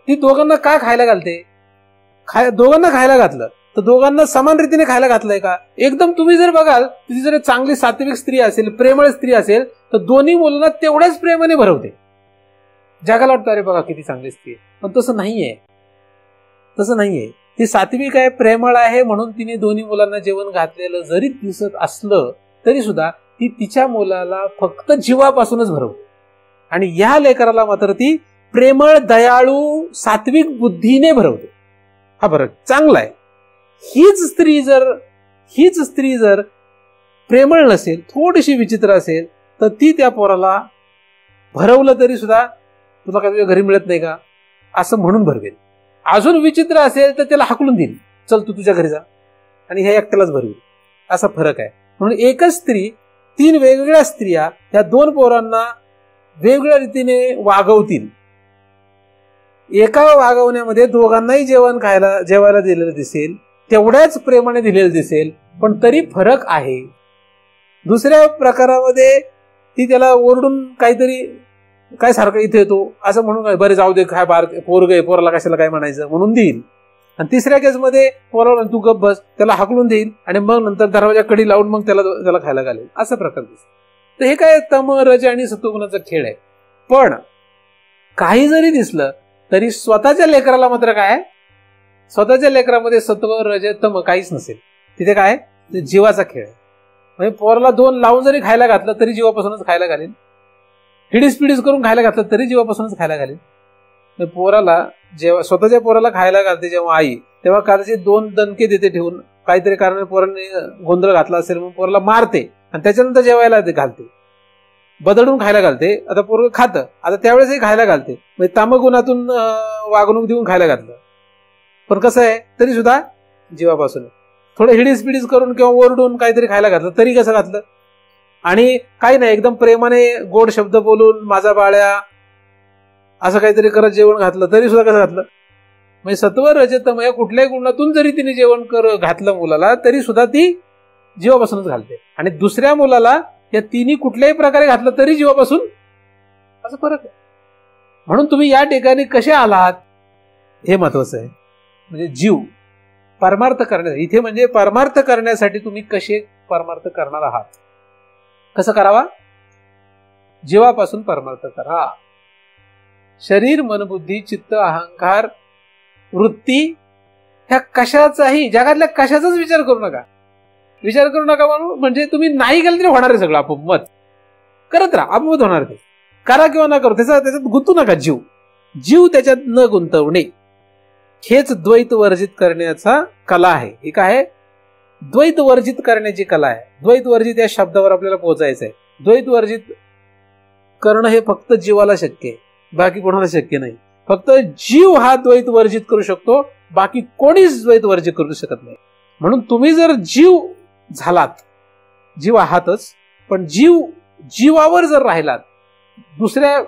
ती दोघांना का खायला घालते? दोघांना खायला घातलं तर दोघांना समान रीतीने खायला घातलंय का? एकदम तुम्ही जर बघाल, ती जर चांगली सात्विक स्त्री असेल, प्रेमळ स्त्री असेल, तर दोन्ही मुलांना तेवढ्याच प्रेमाने भरवते. जगाला वाटतं अरे बघा किती चांगली स्त्री आहे, पण तसं नाहीये. तसं नाहीये. ती सात्विक आहे, प्रेमळ आहे, म्हणून तिने दोन्ही मुलांना जेवण घातलेलं जरी दिसत असलं तरी सुद्धा ती तिच्या मुलाला फक्त जीवापासूनच भरवते. आणि या लेकराला मात्र ती प्रेमळ, दयाळू, सात्विक बुद्धीने भरवते. हा फरक चांगला आहे. हीच स्त्री जर प्रेमळ नसेल, थोडीशी विचित्र असेल, तर ती त्या पोराला भरवलं तरी सुद्धा तुला काय घरी मिळत नाही का असं म्हणून भरवेल. अजून विचित्र असेल तर त्याला हाकलून देईल, चल तू तुझ्या घरी जा, आणि ह्या एकट्यालाच भरवेल. असा फरक आहे. म्हणून एकच स्त्री 3 वेगवेगळ्या स्त्रिया ह्या 2 पोरांना वेगवेगळ्या रीतीने वागवतील. एका वागवण्यामध्ये दोघांनाही जेवायला दिलेलं दिसेल, तेवढ्याच प्रेमाने दिलेलं दिसेल, पण तरी फरक आहे. दुसऱ्या प्रकारामध्ये ती त्याला ओरडून काहीतरी, काय सारखं इथे येतो असं म्हणून, बरे जाऊ दे, काय पोरग आहे, पोराला कशाला काय म्हणायचं म्हणून देईल. आणि तिसऱ्या केसमध्ये पोराला तू गप बस, त्याला हाकलून देईल आणि मग नंतर दरवाजा कडी लावून मग त्याला खायला घालेल. असा प्रकार दिसतो. तर हे काय तम, रज आणि सत्वगुणाचा खेळ आहे. पण काही जरी दिसलं तरी स्वतःच्या लेकराला मात्र काय, स्वतःच्या लेकरामध्ये सत्व, रज, तम काहीच नसेल. तिथे काय, जीवाचा खेळ आहे. म्हणजे पोराला 2 लावून जरी खायला घातलं तरी जीवापासूनच खायला घालेल, हिडीस पिडीस करून खायला घातलं तरी जीवापासूनच खायला घालेल. पोराला जेव्हा स्वतःच्या पोराला खायला घालते जेव्हा आई, तेव्हा कदाचित 2 दणके देते ठेवून, काहीतरी कारण पोराने गोंधळ घातला असेल म्हणून पोराला मारते आणि त्याच्यानंतर जेवायला घालते, बदलून खायला घालते. आता पोरग खातं, आता त्यावेळेसही खायला घालते. म्हणजे तामगुणातून वागणूक देऊन खायला घातलं, पण कसं आहे तरी सुद्धा जीवापासून. थोडं हिडीस पिडीस करून किंवा ओरडून काहीतरी खायला घातलं तरी कसं घातलं, आणि काही नाही एकदम प्रेमाने गोड शब्द बोलून माझा बाळ्या असं काहीतरी करत जेवण घातलं तरी सुद्धा कसं घातलं. म्हणजे सत्व, रजतम या कुठल्याही गुणातून जरी तिने जेवण घातलं मुलाला तरी सुद्धा ती जीवापासूनच घालते. आणि दुसऱ्या मुलाला या तिन्ही कुठल्याही प्रकारे घातलं तरी जीवापासून, असं फरक आहे. म्हणून तुम्ही या ठिकाणी कसे आलात हे महत्वाचं आहे. म्हणजे जीव परमार्थ करण्यासाठी, इथे म्हणजे परमार्थ करण्यासाठी तुम्ही कसे परमार्थ करणार आहात, कसं करावा, जीवापासून परमार्थ करा. शरीर मन बुद्धी चित्त अहंकार वृत्ती ह्या कशाचाही, जगातल्या कशाचाच विचार करू नका. विचार करू नका म्हणजे तुम्ही नाही केलं तरी होणार आहे सगळं आपोआप. मत करत राहा, आपोआप होणार ते. करा किंवा न करू त्याच्यात गुंतू नका. जीव त्याच्यात न गुंतवणे हेच द्वैत वर्जित करण्याचा कला आहे. ही काय आहे, द्वैत वर्जित करण्याची कला आहे. द्वैत वर्जित या शब्दावर आपल्याला पोहोचायचं आहे. द्वैत वर्जित करणं हे फक्त जीवाला शक्य आहे, बाकी कोणाला शक्य नाही. फक्त जीव हा द्वैत वर्जित करू शकतो, बाकी कोणीच द्वैत वर्जित करू शकत नाही. म्हणून तुम्ही जर जीव झालात, जीव आहातच, पण जीवावर जर राहिलात, दुसऱ्या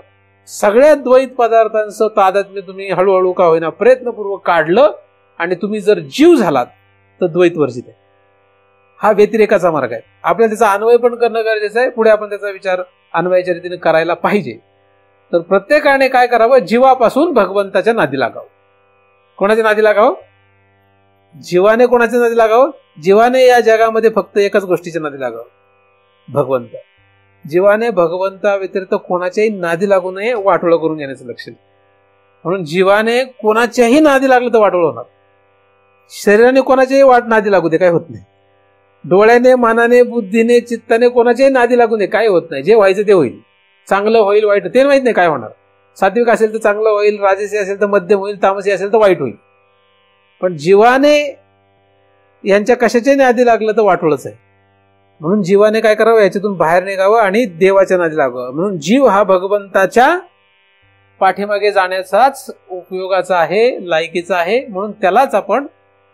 सगळ्या द्वैत पदार्थांचं तादात्म्य तुम्ही हळूहळू का होईना प्रयत्नपूर्वक काढलं आणि तुम्ही जर जीव झालात तर द्वैत वर्जित आहे. हा व्यतिरेकाचा मार्ग आहे. आपल्याला त्याचा अन्वय पण करणं गरजेचं आहे. पुढे आपण त्याचा विचार अन्वयाच्या रीतीने करायला पाहिजे. तर प्रत्येकाने काय करावं, जीवापासून भगवंताच्या नादी लागावं. कोणाच्या नादी लागावं, जीवाने कोणाच्या नादी लागावं, जीवाने या जगामध्ये फक्त एकाच गोष्टीच्या नादी लागावं, भगवंत. जीवाने भगवंता व्यतिरिक्त कोणाच्याही नादी लागू नये, वाटोळं करून घेण्याचं लक्ष. म्हणून जीवाने कोणाच्याही नादी लागलं तर वाटोळं होणार. शरीराने कोणाच्याही नादी लागू दे, काय होत नाही. डोळ्याने मनाने बुद्धीने चित्ताने कोणाच्याही नादी लागू दे, काय होत नाही. जे व्हायचं ते होईल. चांगलं होईल वाईट ते माहित नाही काय होणार. सात्विक असेल तर चांगलं होईल, राजसी असेल तर मध्यम होईल, तामसी असेल तर वाईट होईल. पण जीवाने यांच्या कशाच्याही नादी लागलं तर वाटोळच आहे. म्हणून जीवाने काय करावं, याच्यातून बाहेर निघावं आणि देवाच्या नादी लागावं. म्हणून जीव हा भगवंताच्या पाठीमागे जाण्याचाच उपयोगाचा आहे, लायकीचा आहे. म्हणून त्यालाच आपण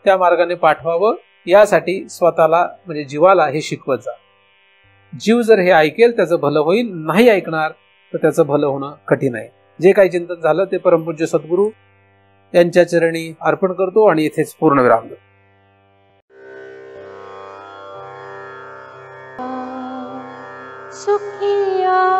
त्या मार्गाने पाठवावं. यासाठी स्वतःला म्हणजे जीवाला हे शिकवत जा. जीव जर हे ऐकेल त्याचं भलं होईल, नाही ऐकणार तर त्याचं भलं होणं कठीण आहे. जे काही चिंतन झालं ते परमपूज्य सद्गुरू यांच्या चरणी अर्पण करतो आणि इथेच पूर्णविराम देतो. सुखिया